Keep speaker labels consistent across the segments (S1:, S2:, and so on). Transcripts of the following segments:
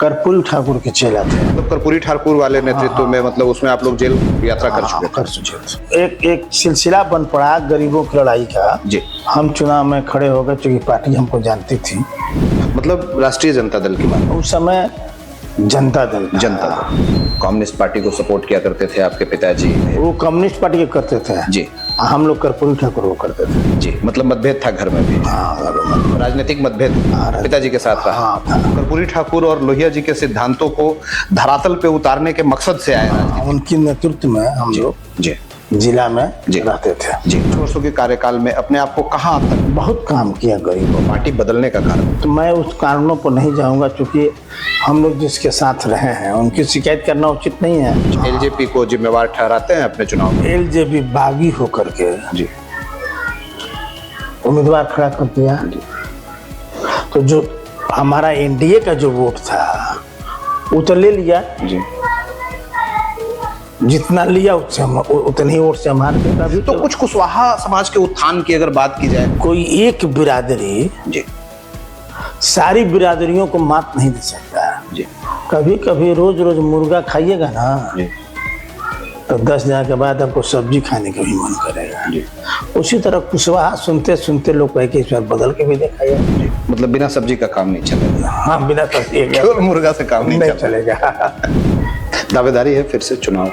S1: कर्पूरी ठाकुर के चेला थे।
S2: मतलब कर्पूरी ठाकुर वाले नेतृत्व में, मतलब उसमें आप लोग जेल यात्रा कर चुके थे।
S1: एक सिलसिला बन पड़ा गरीबों की लड़ाई का
S2: जी।
S1: हम चुनाव में खड़े हो गए क्योंकि पार्टी हमको जानती थी।
S2: मतलब राष्ट्रीय जनता दल की बात,
S1: उस समय जनता दल
S2: कम्युनिस्ट पार्टी को सपोर्ट किया करते थे आपके पिताजी।
S1: वो कम्युनिस्ट पार्टी के करते थे
S2: जी।
S1: हम लोग कर्पूरी ठाकुर को करते थे
S2: जी। मतलब मतभेद था घर में भी। राजनीतिक मतभेद पिताजी के साथ रहा। कर्पूरी ठाकुर और लोहिया जी के सिद्धांतों को धरातल पे उतारने के मकसद से आए
S1: उनके नेतृत्व में हम लोग
S2: जी
S1: जिला में रहते थे।
S2: जी। 2 वर्षों के कार्यकाल में अपने आप को कहाँ तक
S1: बहुत काम किया गरीबों।
S2: पार्टी बदलने का कारण
S1: तो मैं उस कारणों पर नहीं जाऊंगा क्योंकि हम लोग जिसके साथ रहे हैं उनकी शिकायत करना उचित नहीं है।
S2: एलजेपी को जिम्मेवार ठहराते हैं अपने चुनाव में?
S1: एलजेपी बागी होकर के
S2: जी
S1: उम्मीदवार खड़ा कर दिया। तो जो हमारा एनडीए का जो वोट था वो तो ले लिया
S2: जी।
S1: जितना लिया उससे उतनी वोट से हमारे कभी
S2: तो कुछ कुशवाहा समाज के उत्थान की अगर बात की जाए,
S1: कोई एक बिरादरी
S2: जी
S1: सारी बिरादरियों को मात नहीं दे सकता
S2: जी।
S1: कभी कभी रोज रोज मुर्गा खाइएगा ना
S2: जी।
S1: तो 10 दिन के बाद आपको सब्जी खाने का भी मन करेगा
S2: जी।
S1: उसी तरह कुशवाहा सुनते सुनते लोग कहे कि इस बार बदल के भी देखा जाए।
S2: मतलब बिना सब्जी का काम नहीं चलेगा।
S1: हाँ, बिना सब्जी
S2: केवल मुर्गा से काम नहीं
S1: चलेगा।
S2: दावेदारी है फिर से चुनाव?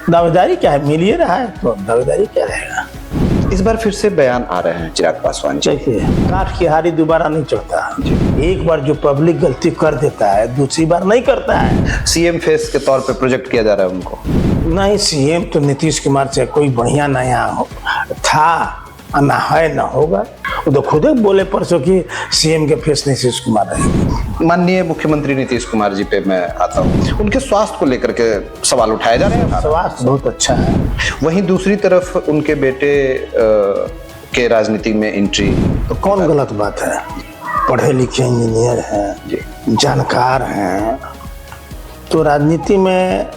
S1: दावेदारी क्या है, मिल ही रहा है तो दावेदारी क्या रहेगा।
S2: इस बार फिर से बयान आ रहे हैं चिराग पासवान जी।
S1: देखिए, काठ की हारी दोबारा नहीं चढ़ता। एक बार जो पब्लिक गलती कर देता है दूसरी बार नहीं करता है।
S2: सीएम फेस के तौर पे प्रोजेक्ट किया जा रहा है उनको?
S1: नहीं, सीएम तो नीतीश कुमार से कोई बढ़िया नया था ना है ना होगा। वो तो खुद ही बोले परसों कि सीएम के फेस नीतीश कुमार रहेंगे।
S2: माननीय मुख्यमंत्री नीतीश कुमार जी पे मैं आता हूँ, उनके स्वास्थ्य को लेकर के सवाल उठाए जा रहे हैं।
S1: स्वास्थ्य बहुत अच्छा है।
S2: वहीं दूसरी तरफ उनके बेटे के राजनीति में एंट्री,
S1: तो कौन गलत बात है? पढ़े लिखे इंजीनियर हैं, जानकार हैं, तो राजनीति में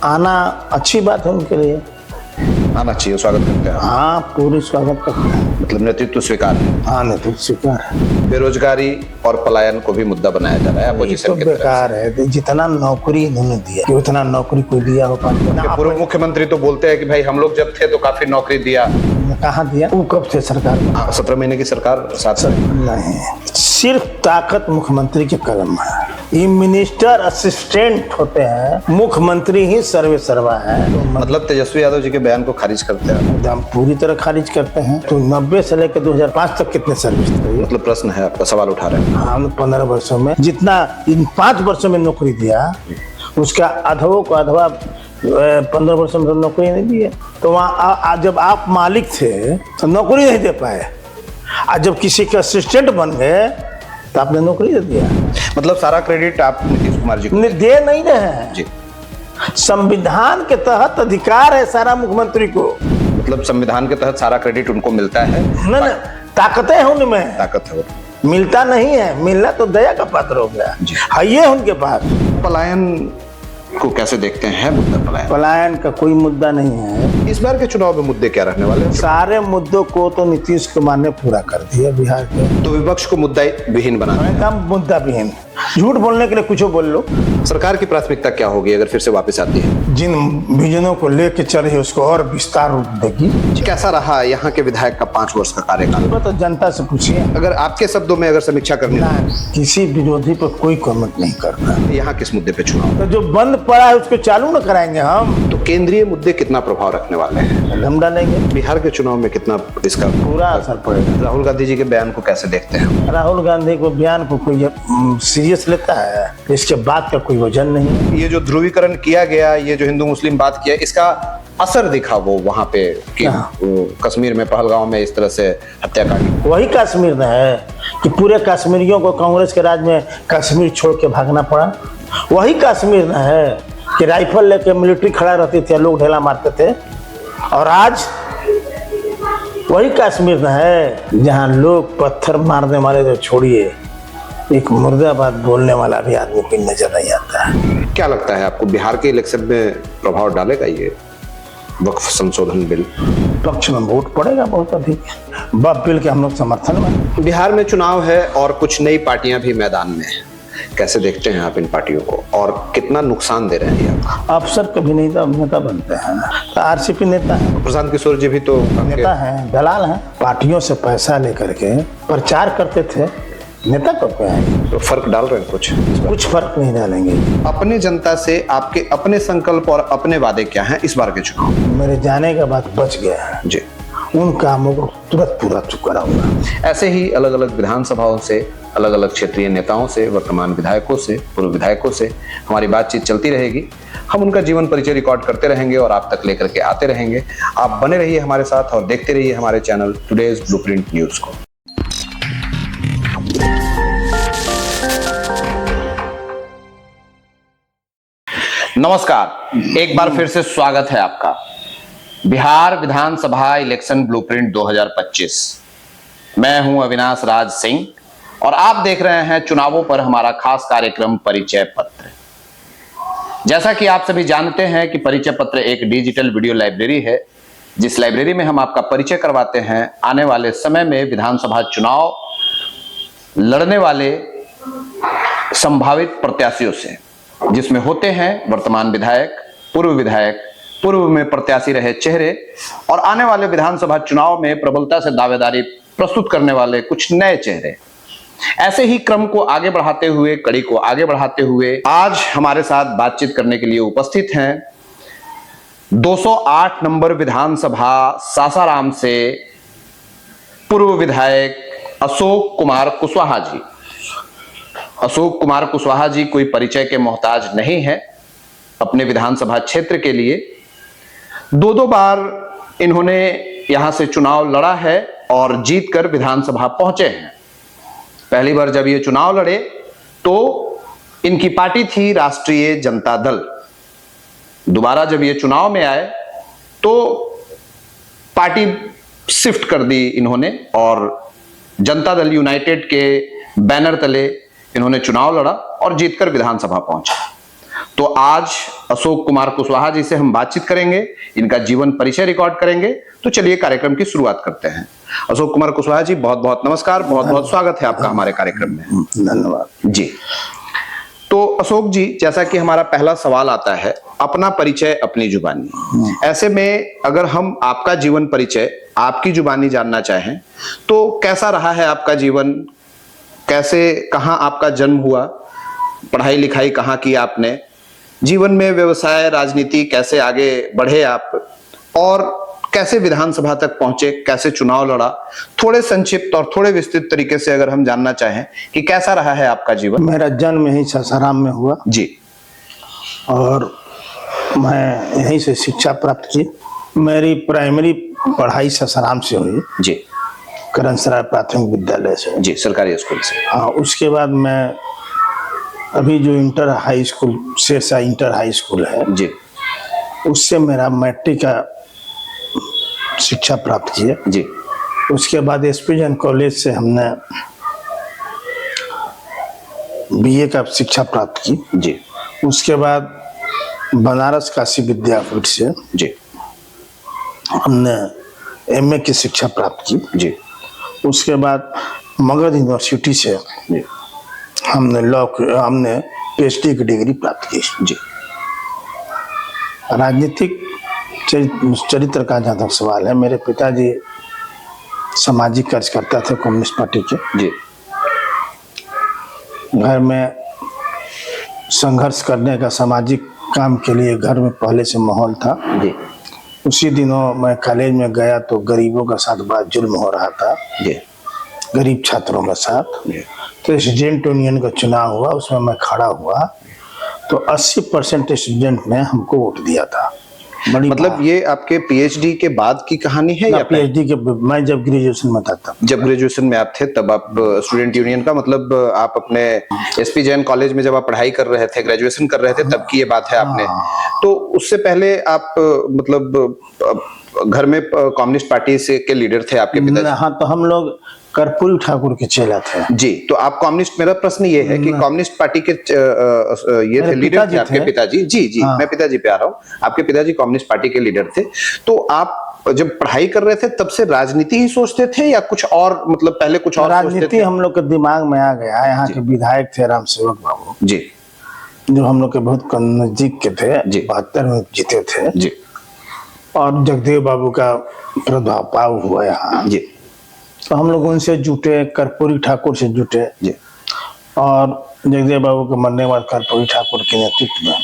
S1: आना अच्छी बात है उनके लिए।
S2: आना चाहिए, स्वागत करते हैं।
S1: हाँ, पूरी स्वागत करते हैं।
S2: मतलब नेतृत्व स्वीकार है?
S1: हाँ, नेतृत्व स्वीकार है।
S2: बेरोजगारी और पलायन को भी मुद्दा बनाया जा रहा है अपोजिशन के तरफ से।
S1: बेकार है, जितना नौकरी इन्होंने दिया उतना नौकरी कोई दिया हो पाता।
S2: पूर्व मुख्यमंत्री तो बोलते हैं कि भाई हम लोग जब थे तो काफी नौकरी दिया।
S1: कहाँ दिया? वो कब थे सरकार में?
S2: 17 महीने की सरकार, 7 साल
S1: नहीं। सिर्फ ताकत मुख्यमंत्री के कदम में है। ये मिनिस्टर असिस्टेंट होते हैं, मुख्यमंत्री ही सर्वे सर्वा है।
S2: मतलब तेजस्वी यादव जी के बयान को खारिज करते हैं?
S1: हम पूरी तरह खारिज करते हैं। तो 90 से लेकर 2005 तक कितने सर्विस थे?
S2: मतलब प्रश्न है आपका, सवाल उठा रहे हैं।
S1: हम 15 वर्षों में जितना इन 5 वर्षों में नौकरी दिया उसका अधवा को अधवा 15 वर्षों में नौकरी नहीं दी है। तो वहाँ जब आप मालिक थे तो नौकरी नहीं दे पाए, और जब किसी के असिस्टेंट बन गए तो आपने नौकरी दे दिया।
S2: मतलब सारा क्रेडिट आप नीतीश कुमार जी को
S1: दे नहीं रहे हैं
S2: जी।
S1: संविधान के तहत अधिकार है सारा मुख्यमंत्री को।
S2: मतलब संविधान के तहत सारा क्रेडिट उनको मिलता है?
S1: नहीं, ताकतें हैं उनमें,
S2: ताकत है।
S1: मिलता नहीं है। मिलना तो दया का पात्र हो गया है ये उनके पास।
S2: पलायन को कैसे देखते हैं? मुद्दा
S1: पलायन का कोई मुद्दा नहीं है।
S2: इस बार के चुनाव में मुद्दे क्या रहने वाले हैं?
S1: सारे मुद्दों को तो नीतीश कुमार ने पूरा कर दिया बिहार के।
S2: तो विपक्ष को मुद्दा विहीन बनाना है?
S1: मुद्दा विहीन, झूठ बोलने के लिए कुछ बोल लो।
S2: सरकार की प्राथमिकता क्या होगी अगर फिर से वापस आती है?
S1: जिन विजनों को लेके चल रही है उसको और विस्तार रूप देगी।
S2: कैसा रहा यहाँ के विधायक का 5 वर्ष का कार्यकाल?
S1: तो जनता से पूछिए।
S2: अगर आपके शब्दों में अगर समीक्षा करनी है,
S1: किसी विरोधी पर कोई कमेंट नहीं करता।
S2: यहाँ किस मुद्दे पे चुनाव?
S1: तो जो बंद पड़ा है उसको चालू न कराएंगे हम।
S2: तो केंद्रीय मुद्दे कितना प्रभाव रखने वाले हैं?
S1: हम डालेंगे।
S2: बिहार के चुनाव में कितना इसका
S1: पूरा असर पड़ेगा?
S2: राहुल गांधी जी के बयान को कैसे देखते हैं?
S1: राहुल गांधी को बयान को कोई सीरियस लेता है? इसके बाद का कोई वजन नहीं।
S2: ये जो ध्रुवीकरण किया गया, ये जो हिंदू मुस्लिम बात किया, इसका असर दिखा वो वहां पे कि कश्मीर में पहलगांव में इस तरह से हत्याकांड?
S1: वही कश्मीर में है कि पूरे कश्मीरियों को कांग्रेस के राज में कश्मीर छोड़ के भागना पड़ा। वही कश्मीर में है कि राइफल लेके मिलिट्री खड़ा रहती थी, लोग ढेला मारते थे। और आज वही कश्मीर में है जहां लोग पत्थर मारने वाले तो छोड़िए, एक मुर्दाबाद बोलने वाला भी आदमी कोई नजर नहीं आता है।
S2: क्या लगता है आपको बिहार के इलेक्शन में प्रभाव डालेगा ये वक्फ संशोधन बिल?
S1: पक्ष में वोट पड़ेगा बहुत अधिक। वक्फ बिल के हम लोग समर्थन में।
S2: बिहार में चुनाव है और कुछ नई पार्टियां भी मैदान में हैं। कैसे देखते हैं आप इन पार्टियों को और कितना नुकसान दे रहे हैं ये आपको?
S1: अफसर कभी नहीं था, नेता बनते हैं। तो आरसीपी नेता है,
S2: प्रशांत किशोर जी भी तो
S1: नेता हैं, दलाल हैं। पार्टियों से पैसा लेकर के प्रचार करते थे, नेता कब पे हैं?
S2: तो फर्क डाल रहे हैं
S1: कुछ फर्क नहीं डालेंगे।
S2: अपने जनता से आपके अपने संकल्प और अपने वादे क्या हैं इस बार के चुनाव?
S1: मेरे जाने के बाद बच गया है
S2: जी,
S1: उन कामों को तुरंत पूरा कराऊंगा।
S2: ऐसे ही अलग अलग विधानसभाओं से, अलग अलग क्षेत्रीय नेताओं से, वर्तमान विधायकों से, पूर्व विधायकों से हमारी बातचीत चलती रहेगी। हम उनका जीवन परिचय रिकॉर्ड करते रहेंगे और आप तक लेकर के आते रहेंगे। आप बने रहिए हमारे साथ और देखते रहिए हमारे चैनल टुडेज ब्लूप्रिंट न्यूज को। नमस्कार, एक बार फिर से स्वागत है आपका बिहार विधानसभा इलेक्शन ब्लूप्रिंट 2025। मैं हूं अविनाश राज सिंह और आप देख रहे हैं चुनावों पर हमारा खास कार्यक्रम परिचय पत्र। जैसा कि आप सभी जानते हैं कि परिचय पत्र एक डिजिटल वीडियो लाइब्रेरी है, जिस लाइब्रेरी में हम आपका परिचय करवाते हैं आने वाले समय में विधानसभा चुनाव लड़ने वाले संभावित प्रत्याशियों से, जिसमें होते हैं वर्तमान विधायक, पूर्व में प्रत्याशी रहे चेहरे और आने वाले विधानसभा चुनाव में प्रबलता से दावेदारी प्रस्तुत करने वाले कुछ नए चेहरे। ऐसे ही क्रम को आगे बढ़ाते हुए, कड़ी को आगे बढ़ाते हुए आज हमारे साथ बातचीत करने के लिए उपस्थित हैं 208 नंबर विधानसभा सासाराम से पूर्व विधायक अशोक कुमार कुशवाहा जी। अशोक कुमार कुशवाहा जी कोई परिचय के मोहताज नहीं है। अपने विधानसभा क्षेत्र के लिए दो बार इन्होंने यहां से चुनाव लड़ा है और जीतकर विधानसभा पहुंचे हैं। पहली बार जब ये चुनाव लड़े तो इनकी पार्टी थी राष्ट्रीय जनता दल। दोबारा जब ये चुनाव में आए तो पार्टी शिफ्ट कर दी इन्होंने और जनता दल यूनाइटेड के बैनर तले इन्होंने चुनाव लड़ा और जीतकर विधानसभा पहुंचे। तो आज अशोक कुमार कुशवाहा जी से हम बातचीत करेंगे, इनका जीवन परिचय रिकॉर्ड करेंगे। तो चलिए कार्यक्रम की शुरुआत करते हैं। अशोक कुमार कुशवाहा जी, बहुत बहुत नमस्कार, बहुत बहुत स्वागत है आपका हमारे कार्यक्रम में।
S1: धन्यवाद
S2: जी। तो अशोक जी, जैसा कि हमारा पहला सवाल आता है, अपना परिचय अपनी जुबानी। ऐसे में अगर हम आपका जीवन परिचय आपकी जुबानी जानना चाहें तो कैसा रहा है आपका जीवन? कैसे, कहां आपका जन्म हुआ? पढ़ाई लिखाई कहां की आपने? जीवन में व्यवसाय, राजनीति कैसे आगे बढ़े आप? और कैसे विधानसभा तक पहुंचे? कैसे चुनाव लड़ा? थोड़े संक्षिप्त और थोड़े विस्तृत तरीके से अगर हम जानना चाहें कि कैसा रहा है आपका जीवन।
S1: मेरा जन्म यही सासाराम में हुआ
S2: जी
S1: और मैं यहीं से शिक्षा प्राप्त की। मेरी प्राइमरी पढ़ाई सासाराम से हुई
S2: जी,
S1: करणसराय प्राथमिक विद्यालय से
S2: जी, सरकारी स्कूल से।
S1: हाँ, उसके बाद मैं अभी जो inter high school, Shershah inter high school है
S2: जी,
S1: उससे मेरा मैट्रिक का शिक्षा प्राप्त किया
S2: जी।
S1: उसके बाद एसपीजन कॉलेज से हमने बीए का शिक्षा प्राप्त की
S2: जी।
S1: उसके बाद बनारस काशी विद्यापीठ से
S2: जी,
S1: हमने एमए की शिक्षा प्राप्त की
S2: जी।
S1: उसके बाद मगध यूनिवर्सिटी से
S2: जी,
S1: हमने पीएचडी की डिग्री प्राप्त की
S2: जी।
S1: राजनीतिक चरित्र का जहाँ तक सवाल है, मेरे पिताजी सामाजिक कार्यकर्ता थे कम्युनिस्ट पार्टी के
S2: जी।
S1: घर में संघर्ष करने का, सामाजिक काम के लिए घर में पहले से माहौल था
S2: जी।
S1: उसी दिनों मैं कॉलेज में गया तो गरीबों का साथ बड़ा जुल्म हो रहा था
S2: जी,
S1: गरीब छात्रों के साथ। तो स्टूडेंट यूनियन का चुनाव हुआ, उसमें मैं खड़ा हुआ तो 80% स्टूडेंट ने हमको वोट दिया था। बड़ी
S2: मतलब ये आपके पीएचडी के बाद की कहानी है या
S1: पीएचडी के? मैं जब ग्रेजुएशन में था तब।
S2: जब ग्रेजुएशन में आप थे तब आप स्टूडेंट यूनियन का, मतलब आप अपने एसपी जैन कॉलेज में जब आप पढ़ाई कर रहे थे, ग्रेजुएशन कर रहे थे, तब की ये बात है आपने। तो उससे पहले आप मतलब घर में कम्युनिस्ट पार्टी से के लीडर थे आपके पिताजी?
S1: हाँ, तो हम लोग कर्पूरी ठाकुर के चेला थे
S2: जी। तो आप कम्युनिस्ट, मेरा प्रश्न ये है कि कम्युनिस्ट पार्टी के ये थे लीडर थे आपके पिताजी? जी जी, मैं पिताजी पे आ रहा हूँ। आपके पिताजी कम्युनिस्ट पार्टी के लीडर थे। तो आप जब पढ़ाई कर रहे थे तब से राजनीति ही सोचते थे या कुछ और, मतलब पहले कुछ और सोचते
S1: राजनीति
S2: थे?
S1: हम लोग के दिमाग में आ गया। यहाँ के विधायक थे राम सेवक बाबू
S2: जी
S1: जो हम लोग के बहुत नजदीक के थे,
S2: जी।
S1: 72 में जीते थे
S2: जी
S1: और जगदेव बाबू का प्रभाव हुआ यहाँ
S2: जी
S1: तो हम लोग उनसे जुटे, कर्पूरी ठाकुर से जुटे
S2: जी
S1: और जगदेव बाबू के मरने के बाद कर्पूरी ठाकुर के नेतृत्व में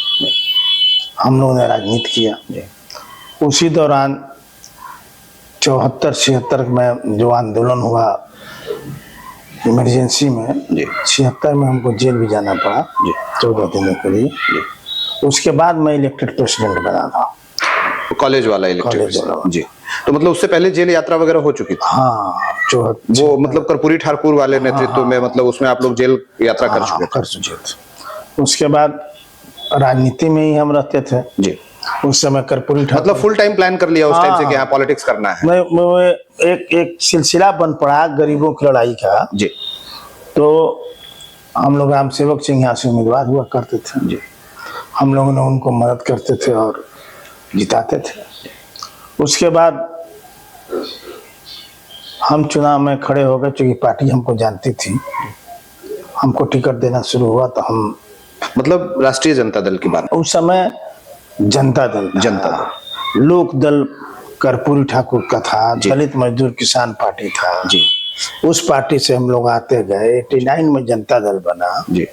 S1: हम लोगों ने राजनीति किया। उसी दौरान 74-76 में जो आंदोलन हुआ इमरजेंसी में, 76 में हमको जेल भी जाना पड़ा 14 दिनों के लिए। उसके बाद मैं इलेक्टेड प्रेसिडेंट बना था,
S2: कॉलेज वाला इलेक्टेड
S1: कॉलेज वाला।
S2: जी। तो मतलब उससे पहले जेल यात्रा वगैरह हो चुकी थी?
S1: हाँ,
S2: वो मतलब कर्पूरी ठाकुर वाले नेतृत्व में, मतलब उसमें आप लोग जेल यात्रा कर चुके
S1: थे। उसके बाद राजनीति में ही हम रहते थे
S2: जी।
S1: उस समय कर्पूरी ठाकुर,
S2: मतलब फुल टाइम प्लान कर लिया उस टाइम से कि हाँ पॉलिटिक्स करना है।
S1: मैं एक सिलसिला बन पड़ा गरीबों की लड़ाई का
S2: जी।
S1: तो हम लोग राम सेवक सिंह यहाँ से उम्मीदवार हुआ करते थे
S2: जी।
S1: हम लोगों ने उनको मदद करते थे और जिताते थे। उसके बाद हम चुनाव में खड़े हो गए, क्योंकि पार्टी हमको जानती थी, हमको टिकट देना शुरू हुआ तो हम,
S2: मतलब राष्ट्रीय जनता दल की बात?
S1: उस समय जनता दल, लोक दल कर्पूरी ठाकुर का था, दलित मजदूर किसान पार्टी था
S2: जी।
S1: उस पार्टी से हम लोग आते गए। 89 में जनता दल बना
S2: जी।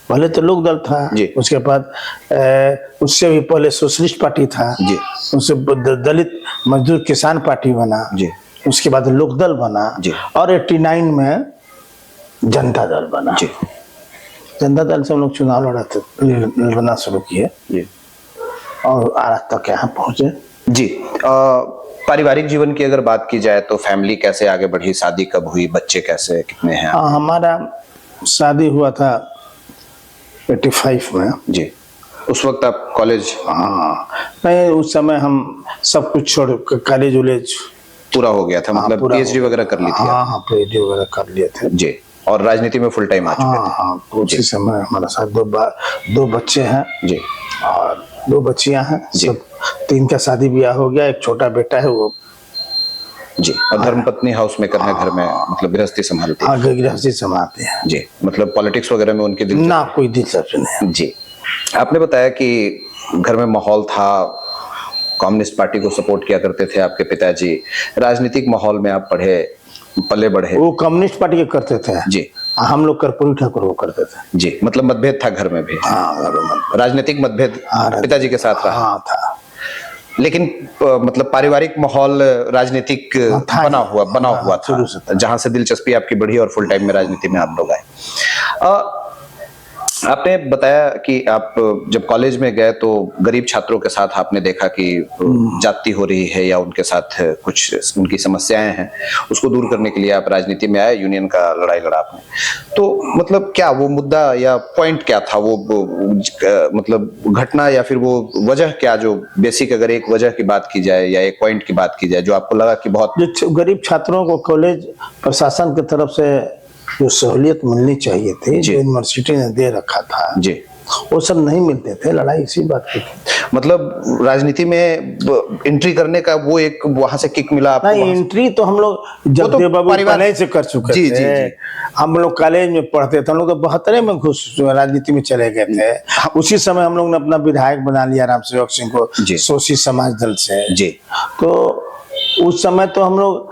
S1: पहले तो लोक दल था
S2: जी।
S1: उसके बाद उससे भी पहले सोशलिस्ट पार्टी था
S2: जी।
S1: उससे दलित मजदूर किसान पार्टी बना
S2: जी।
S1: उसके बाद लोक दल बना
S2: जी।
S1: और 89 में जनता दल बना
S2: जी।
S1: जनता दल से हम लोग चुनाव लड़ना शुरू किए
S2: जी।
S1: और आज तक यहाँ पहुंचे।
S2: जी। पारिवारिक जीवन की अगर बात की जाए तो फैमिली कैसे आगे बढ़ी, शादी कब हुई, बच्चे कैसे, कितने हैं?
S1: हमारा शादी हुआ था 85 में।
S2: जी। उस वक्त आप कॉलेज?
S1: हाँ, नहीं उस समय हम सब कुछ छोड़ कॉलेज वॉलेज
S2: पूरा हो गया था, मतलब पीएचडी वगैरह कर ली थी?
S1: हाँ, पीएचडी वगैरह कर लिए थे
S2: जी। और राजनीति में फुल टाइम आ चुके थे?
S1: हाँ, उसी समय हमारे साथ दो बच्चे हैं
S2: जी
S1: और 2 बच्चियां हैं। सब 3 का शादी ब्याह हो गया, एक छोटा बेटा है वो।
S2: जी। और धर्मपत्नी हाउस मेकर है घर में, मतलब गृहस्थी संभालती है?
S1: हाँ, गृहस्थी संभालते हैं
S2: जी। मतलब पॉलिटिक्स वगैरह में उनकी
S1: ना कोई दिलचस्पी नहीं।
S2: जी। आपने बताया कि घर में माहौल था, कम्युनिस्ट पार्टी को सपोर्ट किया करते थे आपके पिताजी, राजनीतिक माहौल में आप पले बढ़े।
S1: वो कम्युनिस्ट पार्टी के करते थे
S2: जी।
S1: हम लोग कर्पूरी ठाकुर को करते थे।
S2: जी। मतलब मतभेद था घर में भी?
S1: हाँ,
S2: राजनीतिक मतभेद पिताजी के साथ रहा?
S1: हाँ था।
S2: लेकिन मतलब पारिवारिक माहौल राजनीतिक बना हुआ था जहां से दिलचस्पी आपकी बढ़ी और फुल टाइम में राजनीति में आप लोग आए। आपने बताया कि आप जब कॉलेज में गए तो गरीब छात्रों के साथ आपने देखा कि जाति हो रही है या उनके साथ कुछ उनकी समस्याएं हैं, उसको दूर करने के लिए आप राजनीति में आए, यूनियन का लड़ाई लड़ा आपने। तो मतलब क्या वो मुद्दा या पॉइंट क्या था, वो मतलब घटना या फिर वो वजह क्या, जो बेसिक अगर एक वजह की बात की जाए या एक पॉइंट की बात की जाए जो आपको लगा कि बहुत
S1: जो गरीब छात्रों को कॉलेज प्रशासन की तरफ से जो सहूलियत मिलनी चाहिए थी, जो यूनिवर्सिटी ने दे रखा था
S2: जी,
S1: वो सब नहीं मिलते थे। लड़ाई इसी बात की थी।
S2: मतलब राजनीति में एंट्री करने का वो एक वहां से किक मिला आपको?
S1: नहीं, एंट्री तो हम लोग जगदेव बाबू पहले से कर चुके थे। जी। हम लोग कॉलेज में पढ़ते थे, हम लोग तो 72 में घुस राजनीति में चले गए थे। उसी समय हम लोग ने अपना विधायक बना लिया राम सेवक सिंह को शोषित समाज दल से।
S2: जी।
S1: तो उस समय तो हम लोग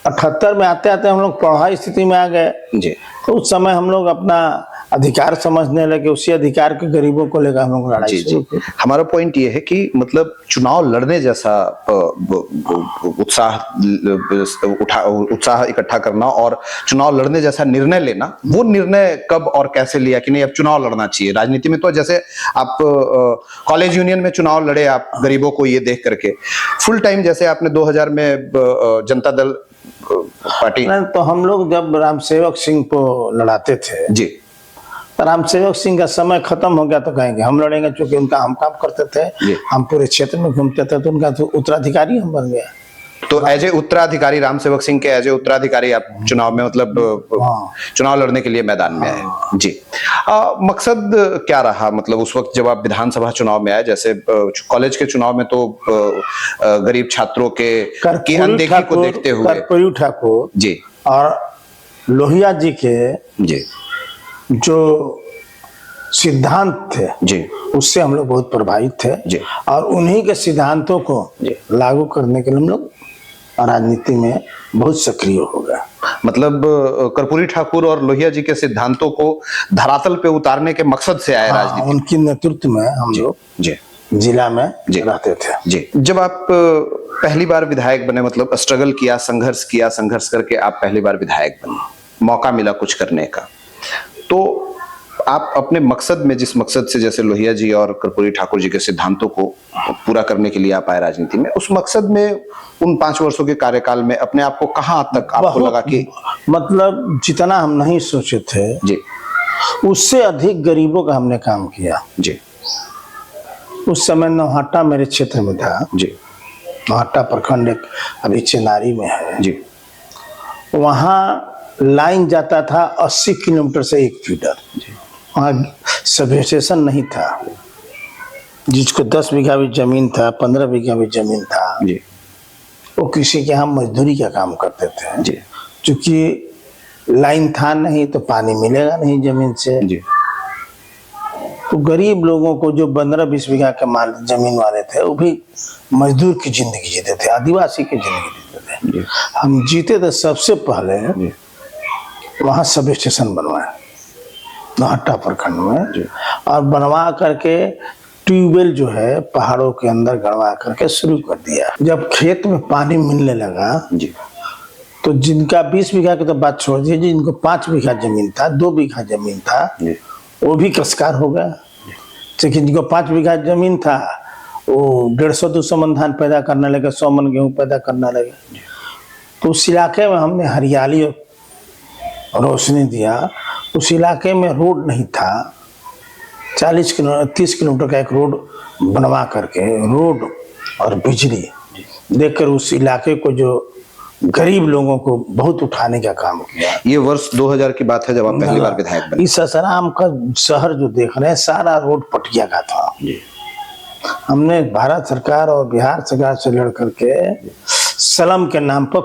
S1: 78 में आते आते हम लोग पढ़ाई स्थिति में आ गए।
S2: जी।
S1: तो उस समय हम लोग अपना अधिकार समझने लगे, उसी अधिकार के गरीबों को लेकर हम लोग लड़ाई शुरू की।
S2: हमारा पॉइंट ये है कि मतलब चुनाव लड़ने जैसा उत्साह इकट्ठा करना और चुनाव लड़ने जैसा निर्णय लेना, वो निर्णय कब और कैसे लिया कि नहीं अब चुनाव लड़ना चाहिए? राजनीति में तो जैसे आप कॉलेज यूनियन में चुनाव लड़े आप गरीबों को ये देख करके, फुल टाइम जैसे आपने 2000 में जनता दल पार्टी।
S1: तो हम लोग जब राम सेवक सिंह को लड़ाते थे
S2: जी,
S1: तो राम सेवक सिंह का समय खत्म हो गया तो कहेंगे हम लड़ेंगे, क्योंकि उनका हम काम करते थे, हम पूरे क्षेत्र में घूमते थे, तो उनका तो उत्तराधिकारी हम बन गया।
S2: तो एज ए उत्तराधिकारी, राम सेवक सिंह के एज ए उत्तराधिकारी आप चुनाव में मतलब चुनाव लड़ने के लिए मैदान में आए जी। मकसद क्या रहा, मतलब उस वक्त जब आप विधानसभा चुनाव में आए, जैसे कॉलेज के चुनाव में तो गरीब छात्रों की अनदेखी को देखते हुए
S1: कर्पूरी ठाकुर
S2: जी
S1: और लोहिया जी के
S2: जी
S1: जो सिद्धांत थे
S2: जी,
S1: उससे हम लोग बहुत प्रभावित थे
S2: जी।
S1: और उन्हीं के सिद्धांतों को लागू करने के लिए हम लोग राजनीति में बहुत सक्रिय हो गए।
S2: मतलब कर्पूरी ठाकुर और लोहिया जी के सिद्धांतों को धरातल पे उतारने के मकसद से आए राजनीति।
S1: उनके नेतृत्व में हम लोग
S2: जी
S1: जिला में रहते थे
S2: जी। जब आप पहली बार विधायक बने, मतलब स्ट्रगल किया, संघर्ष करके आप पहली बार विधायक बने, मौका मिला कुछ करने का, तो आप अपने मकसद में, जिस मकसद से जैसे लोहिया जी और कर्पूरी ठाकुर जी के सिद्धांतों को पूरा करने के लिए आप आए राजनीति में, उस मकसद में उन 5 वर्षों के कार्यकाल में अपने आप को कहां तक आपको लगा कि
S1: मतलब जितना हम नहीं सोचे थे
S2: जी,
S1: उससे अधिक गरीबों का हमने काम किया
S2: जी।
S1: उस समय नौहट्टा मेरे क्षेत्र में था
S2: जी,
S1: नौहट्टा प्रखंड एक अभी चेनारी में है
S2: जी।
S1: वहाँ लाइन जाता था 80 किलोमीटर से 1 फीडर। वहाँ सब स्टेशन नहीं था, जिसको 10 बीघा भी जमीन था, 15 बीघा भी जमीन था
S2: जी,
S1: वो किसी के यहाँ मजदूरी का काम करते थे
S2: जी,
S1: क्योंकि लाइन था नहीं तो पानी मिलेगा नहीं जमीन से
S2: जी।
S1: तो गरीब लोगों को जो 15-20 बीघा के माल जमीन वाले थे वो भी मजदूर की जिंदगी जीते थे, आदिवासी की जिंदगी जीते थे। हम जीते थे सबसे पहले वहाँ सब स्टेशन बनवाए नौहट्टा प्रखंड में, और बनवा करके ट्यूबवेल जो है पहाड़ों के अंदर गड़वा करके शुरू कर दिया। जब खेत में पानी मिलने लगा
S2: जी,
S1: तो जिनका 20 बीघा की तो बात छोड़ दीजिए, जिनको 5 बीघा जमीन था, 2 बीघा जमीन था, वो भी कसकार हो गया। लेकिन जिनको 5 बीघा जमीन था वो 150-200 मन धान पैदा करने लगे, 100 मन गेहूं पैदा करने लगे। तो उस इलाके में हमने हरियाली और रोशनी दिया। उस इलाके में रोड नहीं था, 30 किलोमीटर का एक रोड बनवा करके, रोड और बिजली देकर उस इलाके को, जो गरीब लोगों को बहुत उठाने का काम किया।
S2: ये वर्ष 2000 की बात है जब आप पहली बार विधायक बने।
S1: इस ससराम का शहर जो देख रहे हैं सारा रोड पटिया का था। हमने भारत सरकार और बिहार सरकार से लड़ करके सलम के नाम पर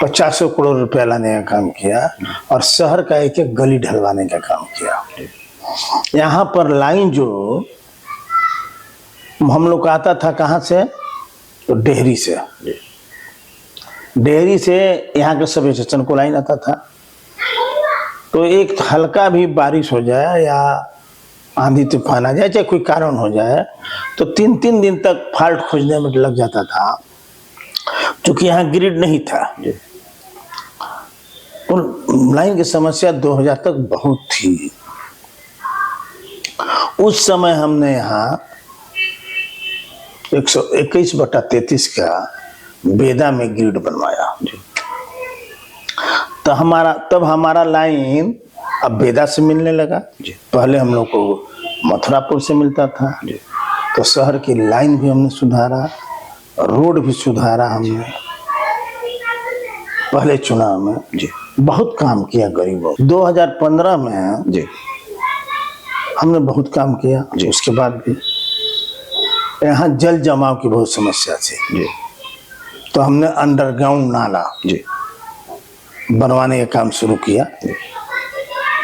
S1: 50 करोड़ रुपया लाने का काम किया और शहर का एक एक गली ढलवाने का काम किया। यहाँ पर लाइन जो हम लोग आता था कहाँ से, तो डेहरी से, डेहरी से यहाँ के सब स्टेशन को लाइन आता था। तो एक हल्का भी बारिश हो जाए या आंधी तूफान आ जाए, चाहे कोई कारण हो जाए, तो 3-3 दिन तक फॉल्ट खोजने में लग जाता था, क्योंकि यहाँ ग्रिड नहीं था। तो लाइन की समस्या 2000 तक बहुत थी। उस समय हमने यहाँ 121/33 का बेदा में ग्रिड बनवाया। तो तब हमारा लाइन अब बेदा से मिलने लगा। पहले हम लोग को मथुरापुर से मिलता था। तो शहर की लाइन भी हमने सुधारा, रोड भी सुधारा हमने पहले चुनाव में। बहुत काम किया गरीबों। 2015 में हमने बहुत काम किया। उसके बाद भी यहाँ जल जमाव की बहुत समस्या थी, तो हमने अंडरग्राउंड नाला बनवाने का काम शुरू किया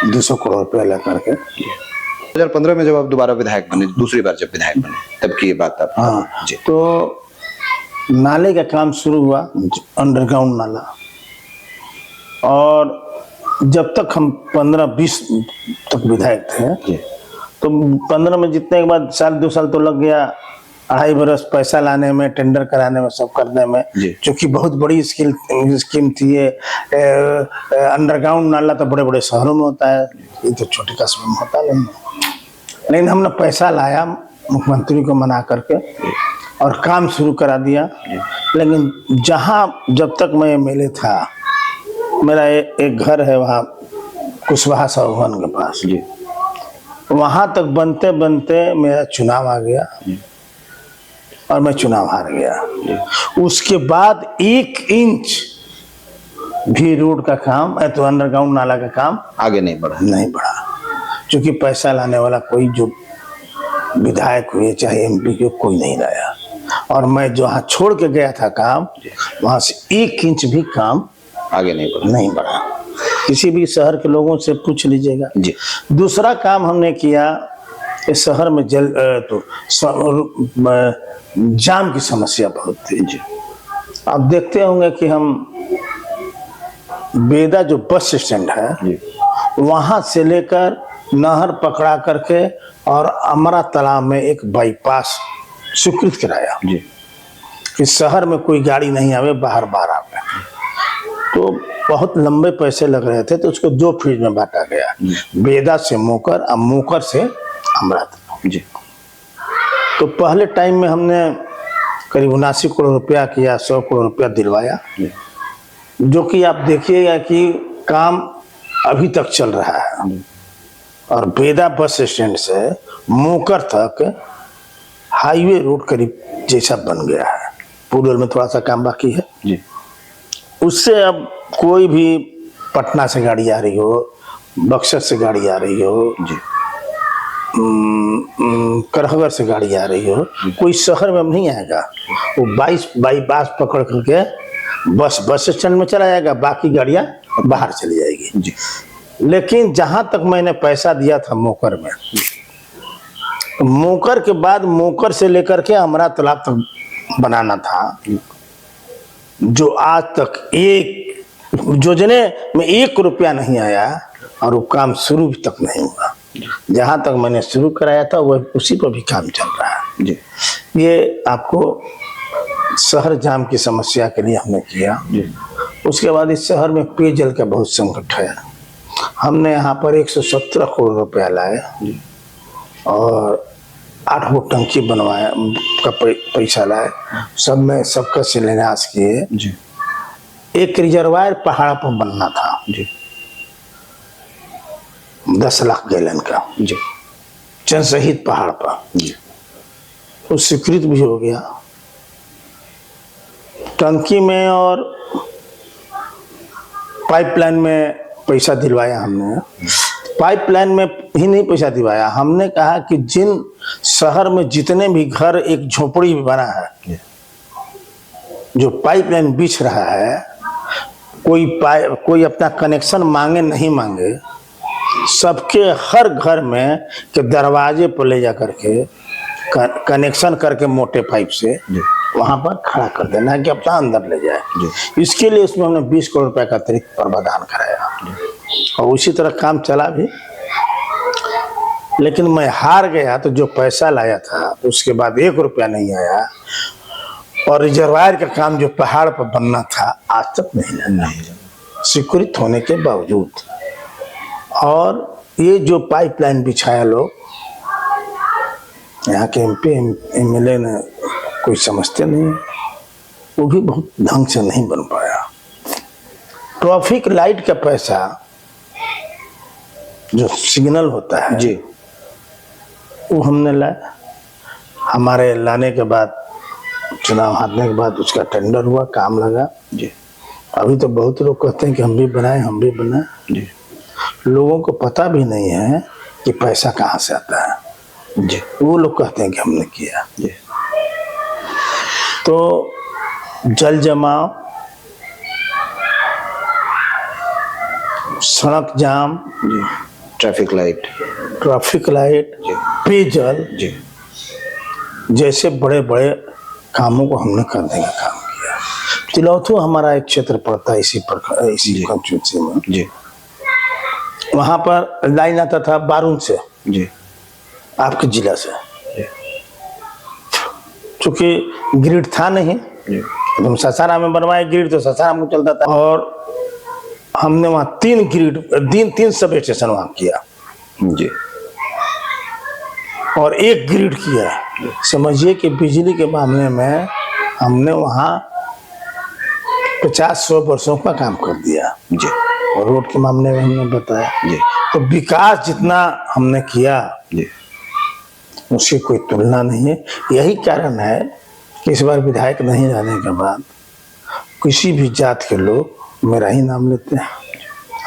S1: 200 करोड़ रुपया लेकर के।
S2: 2015 में जब आप दोबारा विधायक बने, दूसरी बार जब विधायक बने, तब की ये बात आप।
S1: हाँ जी। तो नाले का काम शुरू हुआ, अंडरग्राउंड नाला, और जब तक हम 15-20 तक विधायक थे, तो 15 में जितने के बाद 1-2 साल तो लग गया, 2.5 बरस पैसा लाने में, टेंडर कराने में, सब करने में, क्योंकि बहुत बड़ी स्कीम थी ये। अंडरग्राउंड नाला तो बड़े बड़े शहरों में होता है, ये तो छोटे कस्बे में होता नहीं। लेकिन हमने पैसा लाया मुख्यमंत्री को मना करके और काम शुरू करा दिया। लेकिन जब तक मैं एमएलए था, मेरा एक घर है वहाँ कुशवाहा साहूवन के पास, वहाँ तक बनते बनते मेरा चुनाव आ गया और मैं चुनाव हार गया। उसके बाद 1 इंच भी रोड का काम तो अंडरग्राउंड नाला का काम
S2: आगे नहीं बढ़ा।
S1: क्योंकि पैसा लाने वाला कोई जो विधायक हुए चाहे MP के कोई नहीं लाया। और मैं जहाँ छोड़ के गया था काम, वहां से 1 इंच भी काम
S2: आगे नहीं बढ़ा।
S1: किसी भी शहर के लोगों से पूछ लीजिएगा
S2: जी।
S1: दूसरा काम हमने किया, इस शहर में जाम की समस्या बहुत थी जी। आप देखते होंगे कि हम बेदा जो बस स्टैंड है वहां से लेकर नहर पकड़ा करके और अमरा तालाब में एक बाईपास स्वीकृत कराया
S2: जी
S1: कि शहर में कोई गाड़ी नहीं आवे, बाहर आवे। तो बहुत लंबे पैसे लग रहे थे, तो उसको 2 फेज में बांटा गया, बेदा से मोकर और मोकर से अमरा तालाब जी। तो पहले टाइम में हमने करीब 79 करोड़ रुपया किया, 100 करोड़ रुपया दिलवाया, जो कि आप देखिएगा कि काम अभी तक चल रहा है। और बेदा बस स्टैंड से मोकर तक हाईवे रोड करीब जैसा बन गया है। पूर्व में थोड़ा सा काम बाकी है जी। उससे अब कोई भी पटना से गाड़ी आ रही हो, बक्सर से गाड़ी आ रही हो जी, करहगर से गाड़ी आ रही हो, कोई शहर में नहीं आएगा। वो 22 बाईपास पकड़ करके बस स्टैंड में चला जाएगा, बाकी गाड़ियां बाहर चली जाएगी जी। लेकिन जहां तक मैंने पैसा दिया था मोकर में, मोकर के बाद मोकर से लेकर के अमरा तालाब तक बनाना था, जो आज तक एक योजने में 1 रुपया नहीं आया और वो काम शुरू भी तक नहीं हुआ। जहां तक मैंने शुरू कराया था वह उसी पर भी काम चल रहा है जी। ये आपको शहर जाम की समस्या के लिए हमने किया जी। उसके बाद इस शहर में पेयजल का बहुत संकट है। हमने यहाँ पर 117 करोड़ रुपया लाए और 8 गो टंकी बनवाया का पैसा लाए, सब में सबका शिलान्यास किए जी। एक रिजर्वायर पहाड़ पर बनना था जी, 10 लाख गैलन का जी, चंद शहीद पहाड़ पर जी। वो स्वीकृत भी हो गया। टंकी में और पाइपलाइन में पैसा दिलवाया हमने। पाइपलाइन में ही नहीं पैसा दिलवाया, हमने कहा कि जिन शहर में जितने भी घर एक झोपड़ी भी बना है, जो पाइपलाइन बिछ रहा है, कोई अपना कनेक्शन मांगे नहीं मांगे, सबके हर घर में के दरवाजे पर ले जा करके कनेक्शन करके मोटे पाइप से वहां पर खड़ा कर देना है कि अपना अंदर ले जाए। इसके लिए उसमें हमने 20 करोड़ रुपए का अतिरिक्त प्रावधान कराया और उसी तरह काम चला भी। लेकिन मैं हार गया, तो जो पैसा लाया था उसके बाद 1 रुपया नहीं आया और रिजर्वायर का काम जो पहाड़ पर बनना था आज तक नहीं लगा, स्वीकृत होने के बावजूद। और ये जो पाइपलाइन बिछाया लोग, यहाँ के MP MLA ने कोई समझते नहीं, वो भी बहुत ढंग से नहीं बन पाया। ट्रैफिक लाइट का पैसा जो सिग्नल होता है जी, वो हमने लाया। हमारे लाने के बाद, चुनाव हारने के बाद उसका टेंडर हुआ, काम लगा जी। अभी तो बहुत लोग कहते हैं कि हम भी बनाए जी। लोगों को पता भी नहीं है कि पैसा कहाँ से आता है जी। वो लोग कहते हैं कि हमने किया जी। तो जल जमाव, सड़क जाम
S2: जी, ट्रैफिक लाइट जी,
S1: पेयजल जी, जैसे बड़े बड़े कामों को हमने करने का काम किया। तिलौथू हमारा एक क्षेत्र पड़ता है इसी कंस्टिट्यूंसी में जी। वहां पर लाइन आता था बारून से जी, आपके जिला से, चूंकि ग्रिड था नहीं, तुम सासाराम में बनवाए ग्रिड, तो सासाराम को चलता था। और हमने वहां 3 सब स्टेशन वहां किया जी, और 1 ग्रिड किया। समझिए कि बिजली के मामले में हमने वहां 50-100 वर्षों का काम कर दिया जी। और रोड के मामले में हमने बताया जी। तो विकास जितना हमने किया जी, उसकी कोई तुलना नहीं है। यही कारण है कि इस बार विधायक नहीं रहने के बाद किसी भी जात के लोग मेरा ही नाम लेते हैं।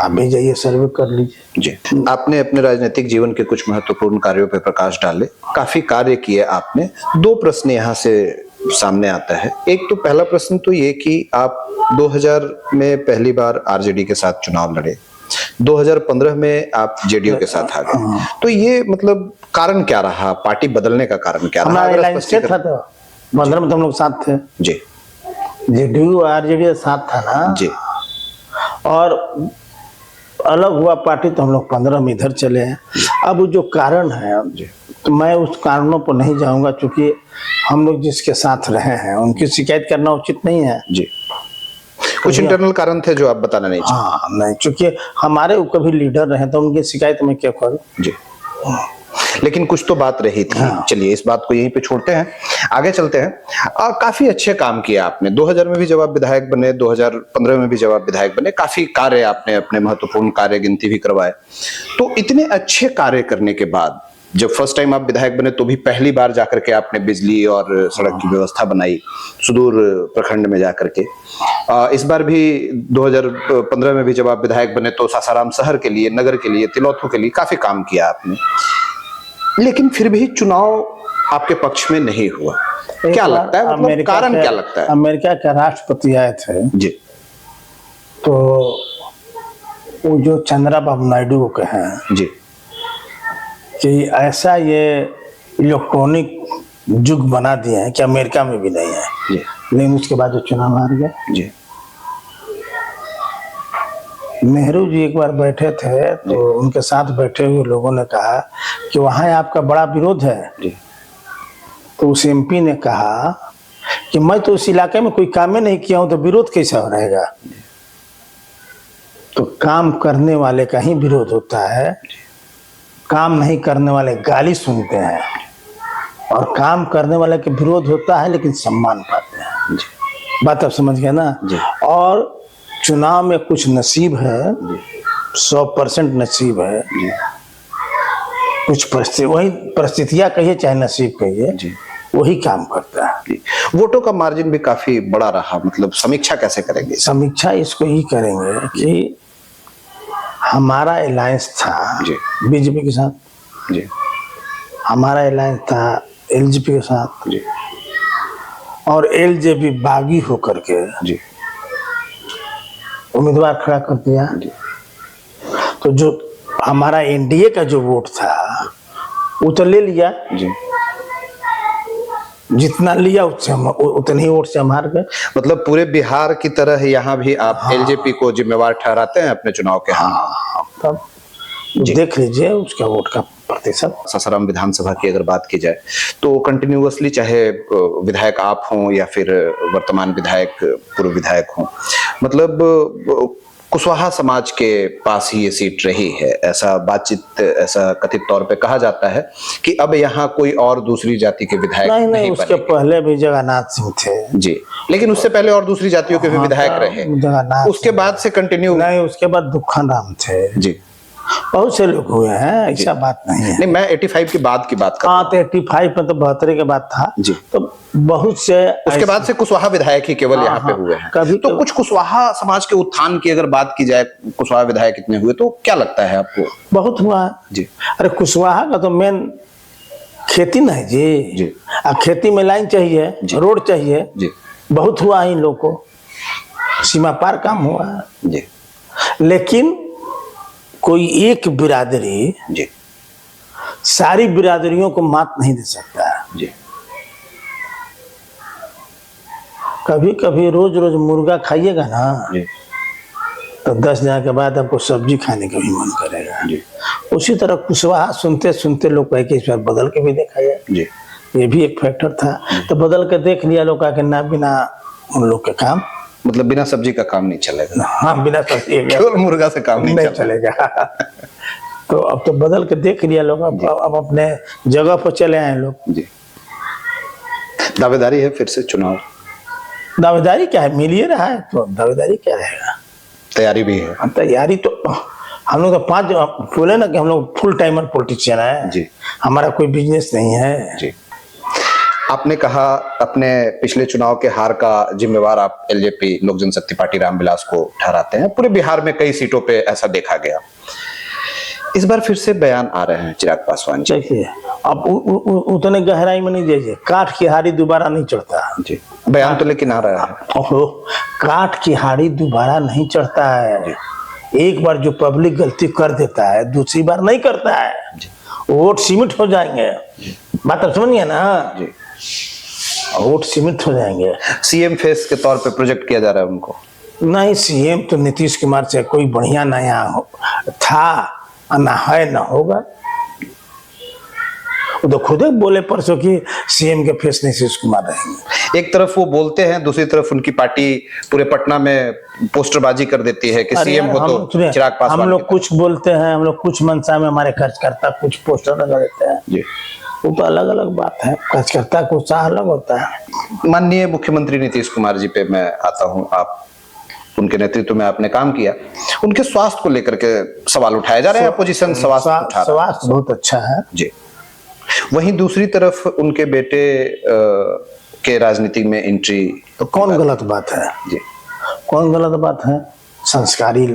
S1: आप भी जाइए, सर्वे कर लीजिए।
S3: जी, आपने अपने राजनीतिक जीवन के कुछ महत्वपूर्ण कार्यों पर प्रकाश डाले, काफी कार्य किए आपने। दो प्रश्न यहाँ से सामने आता है। एक तो पहला प्रश्न तो ये कि आप 2000 में पहली बार आरजेडी के साथ चुनाव लड़े, 2015 में आप जेडीयू के साथ आ गए, तो ये मतलब कारण क्या रहा? पार्टी बदलने का कारण क्या रहा?
S1: हमारा
S3: अगर
S1: अलायंस
S3: स्पष्टीकरण-
S1: था तो 15 में तो हम लोग साथ थे,
S3: जी
S1: जेडीयू आरजेडी साथ था ना
S3: जी
S1: और अलग हुआ पार्टी तो हम लोग 15 में इधर चले हैं। अब जो कारण है तो मैं उस कारणों पर नहीं जाऊंगा, क्योंकि हम लोग जिसके साथ रहे हैं उनकी शिकायत करना उचित नहीं है।
S3: जी, कुछ इंटरनल कारण थे जो आप बताना नहीं चाहते?
S1: हाँ नहीं, क्योंकि हमारे वो कभी लीडर रहे तो उनकी शिकायत में क्या करूं।
S3: जी, लेकिन कुछ तो बात रही थी।
S1: हाँ।
S3: चलिए इस बात को यहीं पे छोड़ते हैं, आगे चलते हैं। काफी अच्छे काम किए आपने। 2000 में भी जब आप विधायक बने, 2015 में भी जब आप विधायक बने, काफी कार्य आपने, अपने महत्वपूर्ण कार्य गिनती भी करवाए। तो इतने अच्छे कार्य करने के बाद जब फर्स्ट टाइम आप विधायक बने तो भी पहली बार जाकर के आपने बिजली और सड़क की व्यवस्था बनाई सुदूर प्रखंड में जाकर के। इस बार भी 2015 में भी जब आप विधायक बने तो सासाराम शहर के लिए, नगर के लिए, तिलौथू के लिए काफी काम किया आपने, लेकिन फिर भी चुनाव आपके पक्ष में नहीं हुआ। क्या लगता है, मतलब कारण क्या लगता है?
S1: अमेरिका के राष्ट्रपति आए थे
S3: जी,
S1: तो वो जो चंद्रबाबू नायडू को कहे
S3: जी,
S1: कि ऐसा ये इलेक्ट्रॉनिक युग बना दिए हैं कि अमेरिका में भी नहीं है,
S3: जी,
S1: लेकिन उसके बाद वो चुनाव हार गए।
S3: जी,
S1: नेहरू जी एक बार बैठे थे तो उनके साथ बैठे हुए लोगों ने कहा कि वहाँ आपका बड़ा विरोध है।
S3: जी,
S1: तो उस एमपी ने कहा कि मैं तो उस इलाके में कोई काम ही नहीं किया हूं तो विरोध कैसा हो रहेगा। तो काम करने वाले का ही विरोध होता है, काम नहीं करने वाले गाली सुनते हैं, और काम करने वाले के विरोध होता है लेकिन सम्मान पाते हैं। बात आप समझ गए ना।
S3: जी।
S1: और चुनाव में कुछ नसीब है, 100% नसीब है, कुछ परिस्थिति, वही परिस्थितियां कहिए चाहे नसीब कहिए, वही काम करता है।
S3: जी। वोटों का मार्जिन भी काफी बड़ा रहा, मतलब समीक्षा कैसे करेंगे?
S1: समीक्षा इसको ही करेंगे कि हमारा अलायंस था
S3: जी।
S1: बीजेपी के साथ,
S3: जी,
S1: हमारा अलायंस था एलजेपी के साथ,
S3: जी,
S1: और एलजेपी बागी होकर के
S3: जी,
S1: उम्मीदवार खड़ा कर दिया।
S3: जी।
S1: तो जो हमारा एनडीए का जो वोट था वो तो ले लिया,
S3: जी।
S1: जितना लिया उससे हम उतने ही वोट से हम हार गए।
S3: मतलब पूरे बिहार की तरह यहाँ भी आप एलजेपी को जिम्मेवार ठहराते हैं अपने चुनाव के?
S1: हाँ, तब देख लीजिए उसका वोट का प्रतिशत।
S3: सासाराम विधानसभा की अगर बात की जाए तो कंटिन्यूअसली, चाहे विधायक आप हों या फिर वर्तमान विधायक, पूर्व विधायक हों, मतलब कुशवाहा समाज के पास ही ये सीट रही है, ऐसा बातचीत, ऐसा कथित तौर पे कहा जाता है कि अब यहाँ कोई और दूसरी जाति के विधायक नहीं
S1: उसके
S3: बनेंगे।
S1: पहले भी जगन्नाथ सिंह थे
S3: जी, लेकिन उससे पहले और दूसरी जातियों के भी विधायक रहे,
S1: जगन्नाथ
S3: उसके बाद से कंटिन्यू
S1: नहीं, उसके बाद दुखन राम थे।
S3: जी।
S1: बहुत से लोग हुए हैं, ऐसा बात नहीं है।
S3: नहीं, मैं 85 के बाद की बात कर रहा
S1: हाँ, तो 85 में तो 72 के बाद था
S3: जी।
S1: तो बहुत से
S3: उसके बाद से कुशवाहा विधायक ही केवल यहाँ पे हुए हैं।
S1: कभी
S3: तो कुछ कुशवाहा समाज के उत्थान की अगर बात की जाए, कुशवाहा विधायक कितने हुए, तो क्या लगता है आपको?
S1: बहुत हुआ है
S3: जी।
S1: अरे कुशवाहा का तो मेन खेती ना है जी,
S3: जी।
S1: खेती में लाइन चाहिए, रोड चाहिए,
S3: जी,
S1: बहुत हुआ है इन लोग को, सीमा पार काम हुआ है।
S3: जी,
S1: लेकिन कोई एक बिरादरी
S3: जी,
S1: सारी बिरादरियों को मात नहीं दे सकता है।
S3: जी,
S1: कभी कभी रोज रोज मुर्गा खाइएगा ना
S3: जी,
S1: तो 10 दिन के बाद आपको सब्जी खाने का भी मन करेगा।
S3: जी,
S1: उसी तरह कुशवाहा सुनते सुनते लोग कहे कि इस बार बदल के भी देखा जाए,
S3: जी,
S1: ये भी एक फैक्टर था। तो बदल के देख लिया लोग का ना, बिना उन लोग के काम,
S3: मतलब बिना सब्जी का काम नहीं चलेगा।
S1: हाँ बिना सब्जी के
S3: केवल मुर्गा से काम नहीं
S1: चलेगा। तो अब तो बदल के देख लिया लोग, अब अपने जगह पर चले आए लोग।
S3: जी। दावेदारी है फिर से चुनाव?
S1: दावेदारी क्या है, मिल ही रहा है तो दावेदारी क्या रहेगा।
S3: तैयारी भी है?
S1: तैयारी तो हम लोग तो 5 बोले ना कि हम लोग फुल टाइमर पॉलिटिशियन है
S3: जी।
S1: हमारा कोई बिजनेस नहीं है।
S3: जी। आपने कहा अपने पिछले चुनाव के हार का जिम्मेवार आप एलजेपी लोक जनशक्ति पार्टी रामविलास को ठहराते हैं। पूरे बिहार में कई सीटों पे ऐसा देखा गया। इस बार फिर से बयान आ रहे हैं चिराग पासवान जी।
S1: देखिए, अब उतने गहराई में नहीं जाइए। काठ की हाड़ी दोबारा नहीं चढ़ता
S3: जी, बयान तो लेकिन आ रहा है।
S1: ओहो, काठ की हाड़ी दोबारा नहीं चढ़ता है। एक बार जो पब्लिक गलती कर देता है दूसरी बार नहीं करता है। वोट सीमित हो जाएंगे। बात तो समझिए ना
S3: जी।
S1: वोट सीमित हो जाएंगे।
S3: सीएम फेस के तौर पे प्रोजेक्ट किया जा रहा है उनको।
S1: नहीं, सीएम तो नीतीश कुमार से कोई बढ़िया नया था ना है ना होगा। वो तो खुद ही बोले परसों कि सीएम के फेस नीतीश कुमार रहेंगे।
S3: एक तरफ वो बोलते हैं, दूसरी तरफ उनकी पार्टी पूरे पटना में पोस्टरबाजी कर देती है कि सीएम हो तो चिराग पासवान।
S1: हम लोग कुछ बोलते हैं, हम लोग कुछ मनसा में हमारे कार्यकर्ता कुछ पोस्टर लगा देते हैं
S3: जी।
S1: वो तो अलग अलग बात है। कार्यकर्ता को उत्साह अलग होता है।
S3: माननीय मुख्यमंत्री नीतीश कुमार जी पे मैं आता हूं। आप उनके नेतृत्व में आपने काम किया। उनके स्वास्थ्य को लेकर के सवाल उठाए जा रहे हैं। अपोजिशन
S1: स्वास्थ्य बहुत अच्छा है
S3: जी। वहीं दूसरी तरफ उनके बेटे के राजनीति में एंट्री,
S1: तो कौन गलत बात है
S3: जी?
S1: कौन गलत बात है? संस्कारी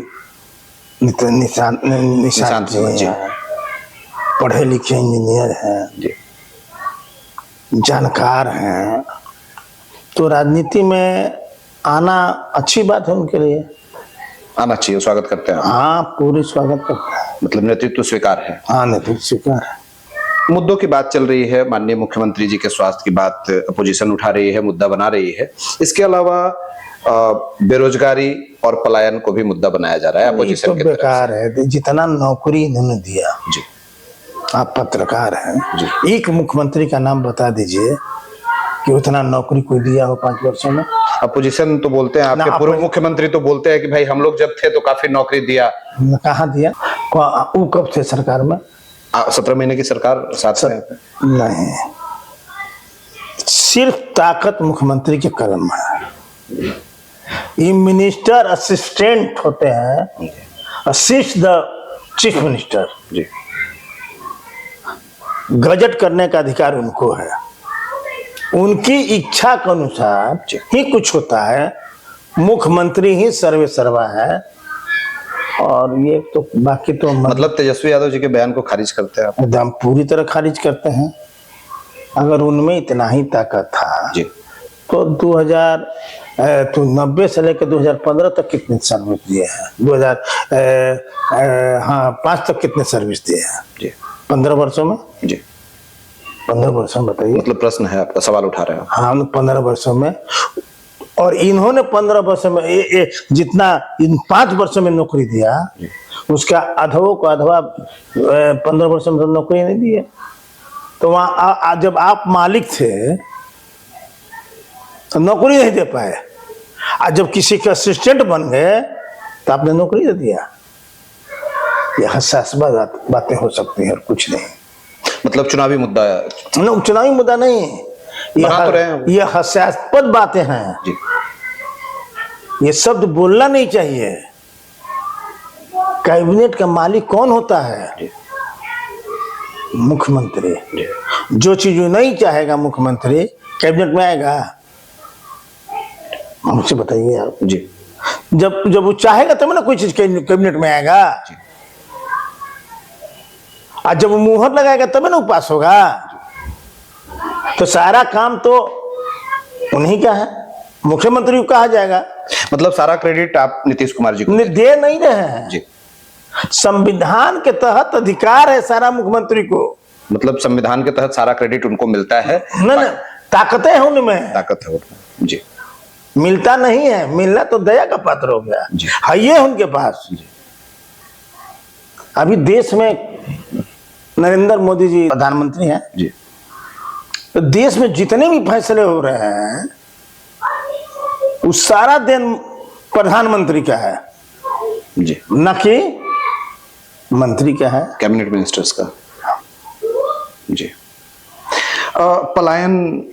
S1: निशांत जी हैं, पढ़े लिखे इंजीनियर हैं
S3: जी,
S1: जानकार हैं, तो राजनीति में आना अच्छी बात है उनके लिए।
S3: आना चाहिए, स्वागत करते हैं।
S1: हाँ, पूरी स्वागत करते हैं।
S3: मतलब नेतृत्व स्वीकार है।
S1: हाँ, नेतृत्व स्वीकार है।
S3: मुद्दों की बात चल रही है। माननीय मुख्यमंत्री जी के स्वास्थ्य की बात अपोजिशन उठा रही है, मुद्दा बना रही है। इसके अलावा बेरोजगारी और पलायन को भी मुद्दा बनाया जा रहा है अपोजिशन की तरफ से।
S1: बेकार है। जितना नौकरी इन्होंने दिया
S3: जी,
S1: आप पत्रकार हैं
S3: जी।
S1: एक मुख्यमंत्री का नाम बता दीजिए कि उतना नौकरी कोई दिया हो 5 वर्षों में।
S3: अपोजिशन तो बोलते हैं, आपके पूर्व मुख्यमंत्री तो बोलते हैं कि भाई हम लोग जब थे तो काफी नौकरी दिया।
S1: कहाँ दिया? वो कब थे सरकार में?
S3: 17 महीने की सरकार साथ में
S1: नहीं, सिर्फ ताकत मुख्यमंत्री के कलम में है। ये मिनिस्टर असिस्टेंट होते हैं, असिस्ट द चीफ मिनिस्टर।
S3: जी।
S1: गजट करने का अधिकार उनको है। उनकी इच्छा के अनुसार ही कुछ होता है। मुख्यमंत्री ही सर्वे सर्वा है। और ये तो बाकी तो
S3: मतलब तेजस्वी यादव जी के बयान को खारिज करते हैं आप?
S1: एकदम पूरी तरह खारिज करते हैं। अगर उनमें इतना ही ताकत था
S3: जी,
S1: तो 90 से लेकर 2015 तक कितने सर्विस दिए हैं? 2005 तक कितने सर्विस दिए हैं
S3: जी?
S1: 15 वर्षों में
S3: जी।
S1: 15 वर्षों में बताइए।
S3: मतलब प्रश्न है आपका, सवाल उठा रहे हैं।
S1: हाँ, 15 वर्षों में। और इन्होंने 15 वर्षों में जितना इन 5 वर्षों में नौकरी दिया उसका अधवों को अधवा 15 वर्षों में तो नौकरी नहीं दी है। तो वहां जब आप मालिक थे तो नौकरी नहीं दे पाए, और जब किसी के असिस्टेंट बन गए तो आपने नौकरी दे दिया। यह हसास बातें हो सकती हैं और कुछ नहीं।
S3: मतलब चुनावी मुद्दा
S1: है। चुनावी मुद्दा नहीं, ये हास्यास्पद बातें हैं
S3: जी।
S1: ये शब्द बोलना नहीं चाहिए। कैबिनेट का मालिक कौन होता है? मुख्यमंत्री। जो चीज नहीं चाहेगा मुख्यमंत्री कैबिनेट में आएगा? मुझसे बताइए आप
S3: जी।
S1: जब वो चाहेगा तब ना कोई चीज कैबिनेट में आएगा। और जब वो मुहर लगाएगा तब ना वो पास होगा। तो सारा काम तो उन्हीं का है, मुख्यमंत्री को कहा जाएगा।
S3: मतलब सारा क्रेडिट आप नीतीश कुमार जी को
S1: दे नहीं रहे हैं
S3: जी।
S1: संविधान के तहत अधिकार है सारा मुख्यमंत्री को।
S3: मतलब संविधान के तहत सारा क्रेडिट उनको मिलता है।
S1: नहीं, ताकतें हैं उनमें,
S3: ताकत है उनमें जी।
S1: मिलता नहीं है। मिलना तो दया का पात्र हो गया
S3: जी।
S1: है ये उनके पास। अभी देश में नरेंद्र मोदी जी प्रधानमंत्री हैं
S3: जी।
S1: तो देश में जितने भी फैसले हो रहे हैं वो सारा दिन प्रधानमंत्री का है
S3: जी,
S1: न कि मंत्री का है,
S3: कैबिनेट मिनिस्टर्स का जी। पलायन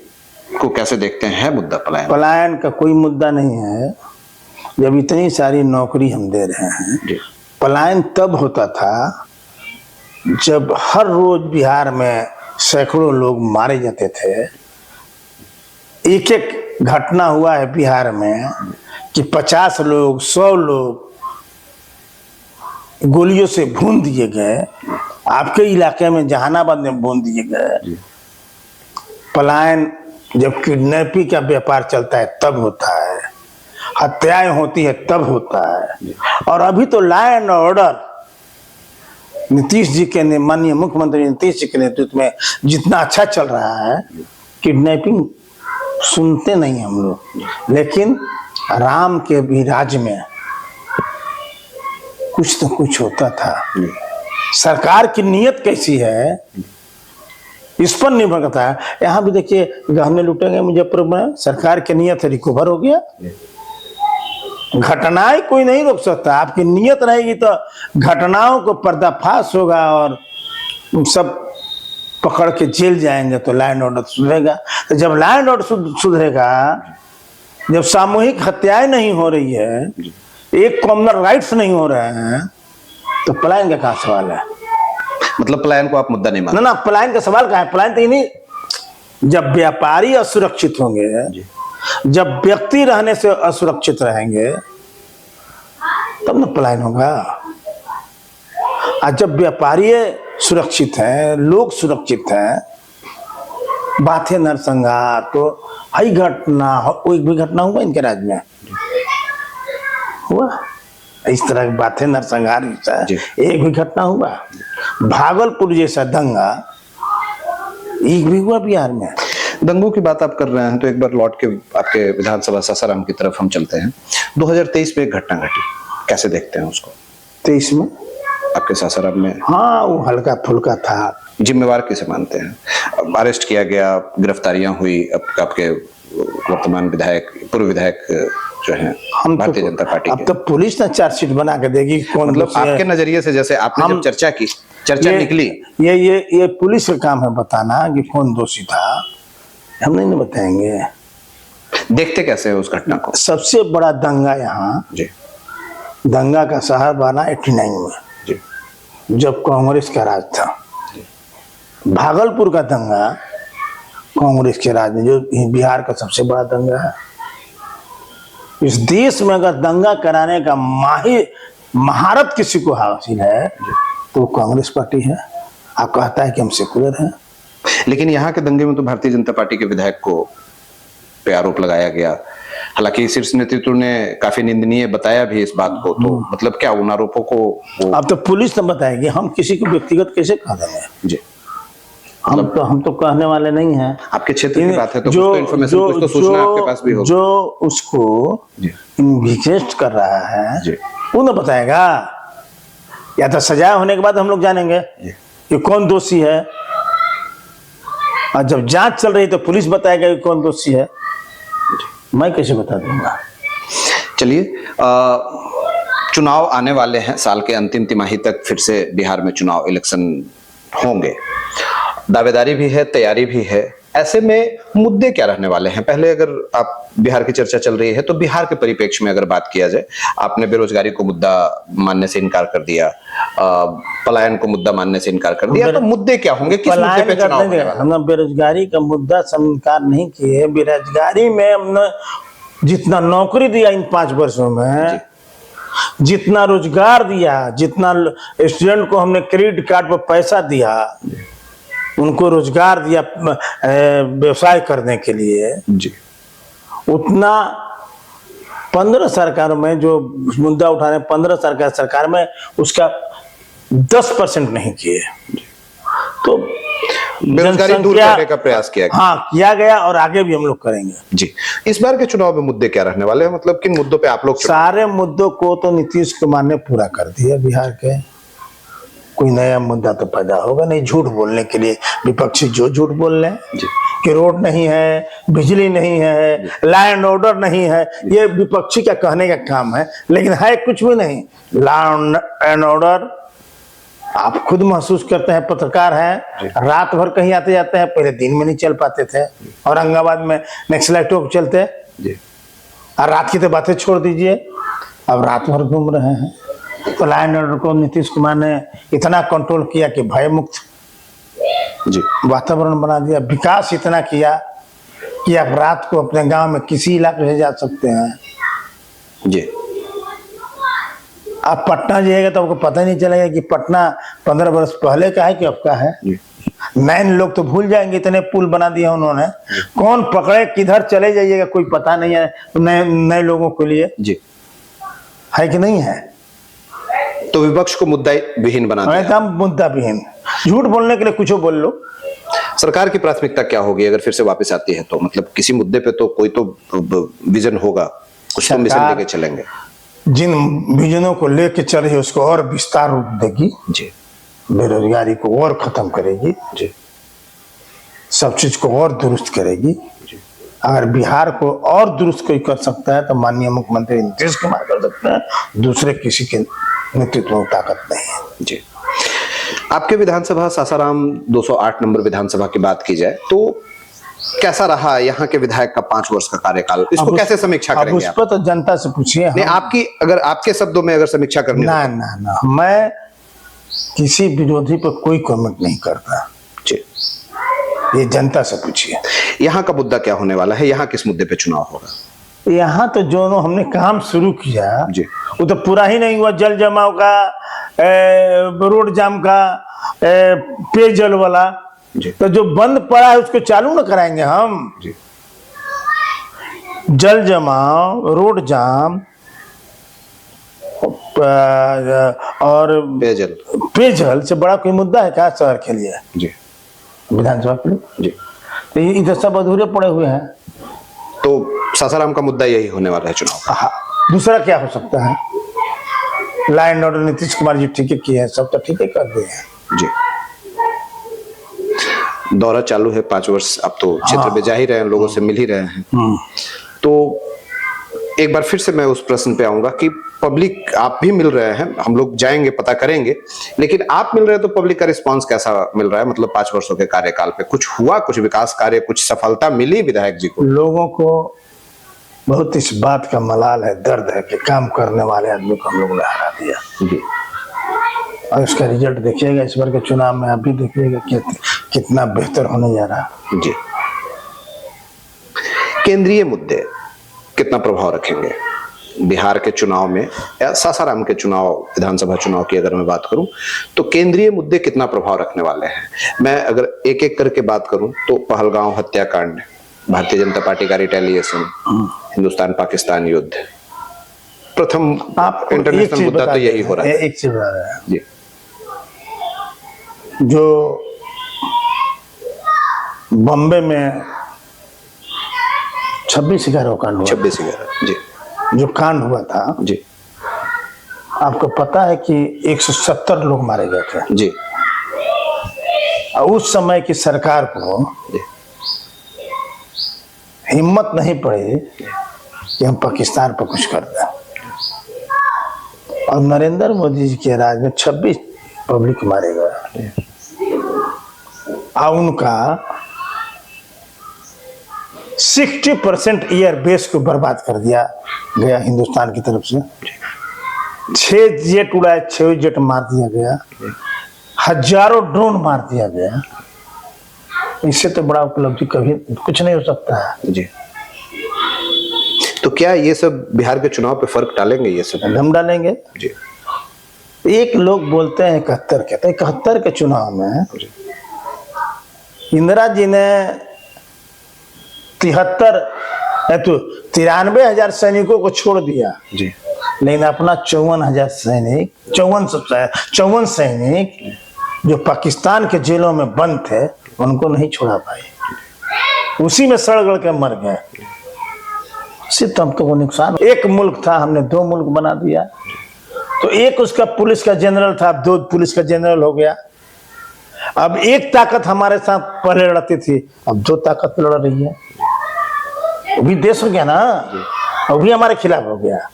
S3: को कैसे देखते हैं? मुद्दा
S1: पलायन का कोई मुद्दा नहीं है। जब इतनी सारी नौकरी हम दे रहे हैं
S3: जी।
S1: पलायन तब होता था जब हर रोज बिहार में सैकड़ों लोग मारे जाते थे, एक एक घटना हुआ है बिहार में कि 50 लोग 100 लोग गोलियों से भून दिए गए। आपके इलाके में जहानाबाद में भून दिए गए। पलायन जब किडनैपिंग का व्यापार चलता है तब होता है, हत्याएं होती है तब होता है। और अभी तो law and order Nitish ji के माननीय मुख्यमंत्री नीतीश जी के नेतृत्व में जितना अच्छा चल रहा है, किडनैपिंग सुनते नहीं हम लोग, लेकिन राम के भी राज्य में कुछ तो कुछ होता था। सरकार की नीयत कैसी है इस पर निर्भर करता है। यहाँ भी देखिए गहने लूटेंगे मुजफ्फरपुर में, सरकार की नीयत है रिकवर हो गया। घटनाएं कोई नहीं रोक सकता, आपकी नीयत रहेगी तो घटनाओं को पर्दाफाश होगा और सब पकड़ के जेल जाएंगे तो लॉ एंड ऑर्डर सुधरेगा। तो जब लॉ एंड ऑर्डर सुधरेगा, जब सामूहिक हत्याएं नहीं हो रही है, एक कॉमनर राइट्स नहीं हो रहे हैं, तो पलायन का कहाँ सवाल है?
S3: मतलब पलायन को आप मुद्दा नहीं मानते?
S1: ना पलायन का सवाल कहाँ है? पलायन तो ही नहीं। जब व्यापारी असुरक्षित होंगे, जब व्यक्ति रहने से असुरक्षित रहेंगे, तब ना पलायन होगा। और जब व्यापारी सुरक्षित हैं, लोग सुरक्षित हैं, बातें नरसंहार तो हई घटना, कोई भी घटना हुआ इनके राज्य में हुआ इस तरह की बातें नरसंहार एक भी घटना हुआ? भागलपुर जैसा दंगा एक भी हुआ बिहार में?
S3: दंगों की बात आप कर रहे हैं तो एक बार लौट के आपके विधानसभा सासाराम की तरफ हम चलते हैं। 2023 में एक घटना घटी, कैसे देखते हैं उसको?
S1: 23 में
S3: आपके सासाराम में?
S1: हाँ, वो हल्का फुल्का था।
S3: जिम्मेवार किसे मानते हैं? अरेस्ट किया गया, गिरफ्तारियां हुई, आपके वर्तमान विधायक, पूर्व विधायक जो है भारतीय जनता पार्टी
S1: अब तो पुलिस ने चार्जशीट बना के देगी कौन।
S3: मतलब आपके नजरिए से, जैसे आपने जब चर्चा की, चर्चा निकली,
S1: ये पुलिस का काम है बताना कि कौन दोषी था, हम नहीं बताएंगे।
S3: देखते कैसे है उस घटना को?
S1: सबसे बड़ा दंगा यहाँ
S3: जी,
S1: दंगा का शहर बना 89 में
S3: जी,
S1: जब कांग्रेस का राज था। भागलपुर का दंगा कांग्रेस के राज में, जो बिहार का सबसे बड़ा दंगा है। इस देश में अगर दंगा कराने का महारत किसी को हासिल है तो कांग्रेस पार्टी है। आप कहता है कि हम सेकुलर हैं,
S3: लेकिन यहाँ के दंगे में तो भारतीय जनता पार्टी के विधायक को पे आरोप लगाया गया। हालांकि शीर्ष नेतृत्व ने काफी निंदनीय बताया भी इस बात को, तो मतलब क्या उन आरोपों को
S1: अब तो पुलिस ने बताएगी, हम किसी को व्यक्तिगत कैसे कह देंगे? जी, हम तो कहने वाले नहीं हैं।
S3: आपके क्षेत्र की बात है तो जो इन्फॉर्मेशन, कुछ तो सूचना आपके पास भी होगी।
S1: जो उसको इन्वेस्ट कर रहा है वो ना बताएगा, या तो सजा होने के बाद हम लोग जानेंगे कि कौन दोषी है, और जब जांच चल रही तो पुलिस बताएगा कि कौन दोषी है। मैं कैसे बता दूंगा?
S3: चलिए, चुनाव आने वाले हैं, साल के अंतिम तिमाही तक फिर से बिहार में चुनाव इलेक्शन होंगे, दावेदारी भी है, तैयारी भी है। ऐसे में मुद्दे क्या रहने वाले हैं? पहले अगर आप बिहार की चर्चा चल रही है तो बिहार के परिप्रेक्ष्य में अगर बात किया जाए, आपने बेरोजगारी को मुद्दा मानने से इनकार कर दिया, पलायन को मुद्दा मानने से इनकार कर दिया, तो मुद्दे क्या होंगे? किस मुद्दे पे चुनाव होने वाला?
S1: हमने बेरोजगारी का मुद्दा से इनकार नहीं किए। बेरोजगारी में हमने जितना नौकरी दिया इन 5 वर्षों में, जितना रोजगार दिया, जितना स्टूडेंट को हमने क्रेडिट कार्ड पर पैसा दिया, उनको रोजगार दिया व्यवसाय करने के लिए जी, उतना 15 सरकारों में जो मुद्दा उठा रहे 15 सरकार में उसका 10% नहीं किए। तो
S3: बेरोजगारी दूर करने का प्रयास किया गया।
S1: हाँ, किया गया और आगे भी हम लोग करेंगे
S3: जी। इस बार के चुनाव में मुद्दे क्या रहने वाले हैं? मतलब किन मुद्दों पे आप लोग?
S1: सारे मुद्दों को तो नीतीश कुमार ने पूरा कर दिया बिहार के। कोई नया मुद्दा तो पैदा होगा नहीं। झूठ बोलने के लिए विपक्षी जो झूठ बोल रहे हैं कि रोड नहीं है, बिजली नहीं है, लॉ एंड ऑर्डर नहीं है, ये विपक्षी का कहने का काम है, लेकिन है कुछ भी नहीं। लॉ एंड ऑर्डर आप खुद महसूस करते हैं, पत्रकार हैं, रात भर कहीं आते जाते हैं, पहले दिन में नहीं चल पाते थे, औरंगाबाद में नक्सलाइटों को चलते, और रात की तो बातें छोड़ दीजिए, अब रात भर घूम रहे हैं। तो लॉ एंड ऑर्डर को नीतीश कुमार ने इतना कंट्रोल किया कि भय मुक्त वातावरण बना दिया, विकास इतना किया कि आप रात को अपने गांव में किसी इलाके से जा सकते हैं।
S3: जी
S1: आप पटना जाइएगा तो आपको पता ही नहीं चलेगा कि पटना 15 वर्ष पहले का है कि अब का है। नए लोग तो भूल जाएंगे, इतने पुल बना दिया उन्होंने, कौन पकड़े किधर चले जाइएगा कोई पता नहीं है नए लोगों के लिए।
S3: जी
S1: है कि नहीं है?
S3: तो विपक्ष को मुद्दा विहीन बना दिया।
S1: एकदम मुद्दा विहीन, झूठ बोलने के लिए कुछ बोल लो।
S3: सरकार की प्राथमिकता क्या होगी अगर फिर से वापस आती है तो? मतलब किसी मुद्दे पे तो कोई तो विजन होगा, कुछ तो मिशन लेके चलेंगे।
S1: जिन विजनों को लेके चल रही है उसको और विस्तार रूप देगी
S3: जी,
S1: बेरोजगारी को और खत्म करेगी
S3: जी,
S1: सब चीज को और दुरुस्त करेगी। अगर बिहार को और दुरुस्त कोई कर सकता है तो माननीय मुख्यमंत्री नीतीश कुमार कर सकते हैं, दूसरे किसी के नेतृत्व में ताकत नहीं है।
S3: जी। आपके विधानसभा सासाराम 208 नंबर विधानसभा की बात की जाए तो कैसा रहा यहाँ के विधायक का 5 वर्ष का कार्यकाल? इसको कैसे समीक्षा करेंगे?
S1: उस पर तो जनता से पूछिए।
S3: नहीं, आपकी अगर आपके शब्दों में अगर समीक्षा करनी
S1: ना ना ना, मैं किसी विरोधी पर कोई कमेंट नहीं करता,
S3: जी,
S1: ये जनता से पूछिए।
S3: यहाँ का मुद्दा क्या होने वाला है? यहाँ किस मुद्दे पे चुनाव होगा?
S1: यहाँ तो जो हमने काम शुरू किया
S3: जी,
S1: वो तो पूरा ही नहीं हुआ। जल जमाव का, रोड जाम का, पेयजल वाला,
S3: जी,
S1: तो जो बंद पड़ा है उसको चालू न कराएंगे हम?
S3: जी,
S1: जल जमाव, रोड जाम और पेयजल से बड़ा कोई मुद्दा है क्या शहर के लिए,
S3: जी,
S1: विधानसभा के लिए?
S3: जी।
S1: तो ये इधर सब अधूरे पड़े हुए हैं।
S3: तो सासाराम का मुद्दा यही होने वाला है चुनाव।
S1: हाँ, दूसरा क्या हो सकता है? Law and order Nitish Kumar ji ठीक किए हैं, सब तो ठीक ही कर दिए हैं।
S3: जी, दौरा चालू है 5 वर्ष, अब तो क्षेत्र में जा ही रहे हैं, लोगों से मिल ही रहे हैं। तो एक बार फिर से मैं उस प्रश्न पे आऊंगा कि पब्लिक, आप भी मिल रहे हैं, हम लोग जाएंगे पता करेंगे, लेकिन आप मिल रहे हैं तो पब्लिक का रिस्पांस कैसा मिल रहा है? मतलब 5 वर्षों के कार्यकाल पे कुछ हुआ, कुछ विकास कार्य, कुछ सफलता मिली विधायक जी को?
S1: लोगों को बहुत इस बात का मलाल है, दर्द है कि काम करने वाले आदमी को हम लोग ने हरा दिया।
S3: जी,
S1: और उसका रिजल्ट देखिएगा इस बार के चुनाव में, आप भी देखिएगा कितना बेहतर होने जा रहा है।
S3: जी। केंद्रीय मुद्दे कितना प्रभाव रखेंगे बिहार के चुनाव में, या सासाराम के चुनाव, विधानसभा चुनाव की अगर मैं बात करूं तो केंद्रीय मुद्दे कितना प्रभाव रखने वाले हैं? मैं अगर एक एक करके बात करूं तो पहलगांव हत्याकांड, भारतीय जनता पार्टी का रिटेलिएशन, हिंदुस्तान पाकिस्तान युद्ध, प्रथम इंटरनेशनल मुद्दा तो यही हो रहा है।
S1: एक चीज बता रहा है
S3: जी,
S1: जो बॉम्बे में 26/11 कांड हुआ,
S3: 26/11, जी,
S1: जो कांड हुआ था,
S3: जी,
S1: आपको पता है कि 170 लोग मारे गए थे।
S3: जी,
S1: और उस समय की सरकार को
S3: जी,
S1: हिम्मत नहीं पड़ी कि हम पाकिस्तान पर कुछ कर दें, और नरेंद्र मोदी जी के राज में 26 पब्लिक मारे गए, और उनका 60% एयर बेस को बर्बाद कर दिया गया हिंदुस्तान की तरफ से। 6 जेट उड़ाए, 6 जेट मार दिया गया, हजारों ड्रोन मार दिया गया। इससे तो बड़ा उपलब्धि कभी कुछ नहीं हो सकता है।
S3: जी। तो क्या ये सब बिहार के चुनाव पे फर्क डालेंगे? ये सब
S1: हम डालेंगे
S3: जी।
S1: एक लोग बोलते हैं 71 के, तो 71 के चुनाव में इंदिरा जी ने 93,000 सैनिकों को छोड़ दिया
S3: जी,
S1: लेकिन अपना 54 सैनिक जो पाकिस्तान के जेलों में बंद थे उनको नहीं छोड़ा पाए, उसी में सड़ गड़ के मर गए। उससे तब तो वो नुकसान। एक मुल्क था, हमने 2 मुल्क बना दिया। तो एक उसका पुलिस का जनरल था, 2 पुलिस का जनरल हो गया। अब एक ताकत हमारे साथ पहले लड़ती थी, अब 2 ताकत लड़ रही है। वो भी देश हो गया ना, वो भी हमारे खिलाफ हो गया।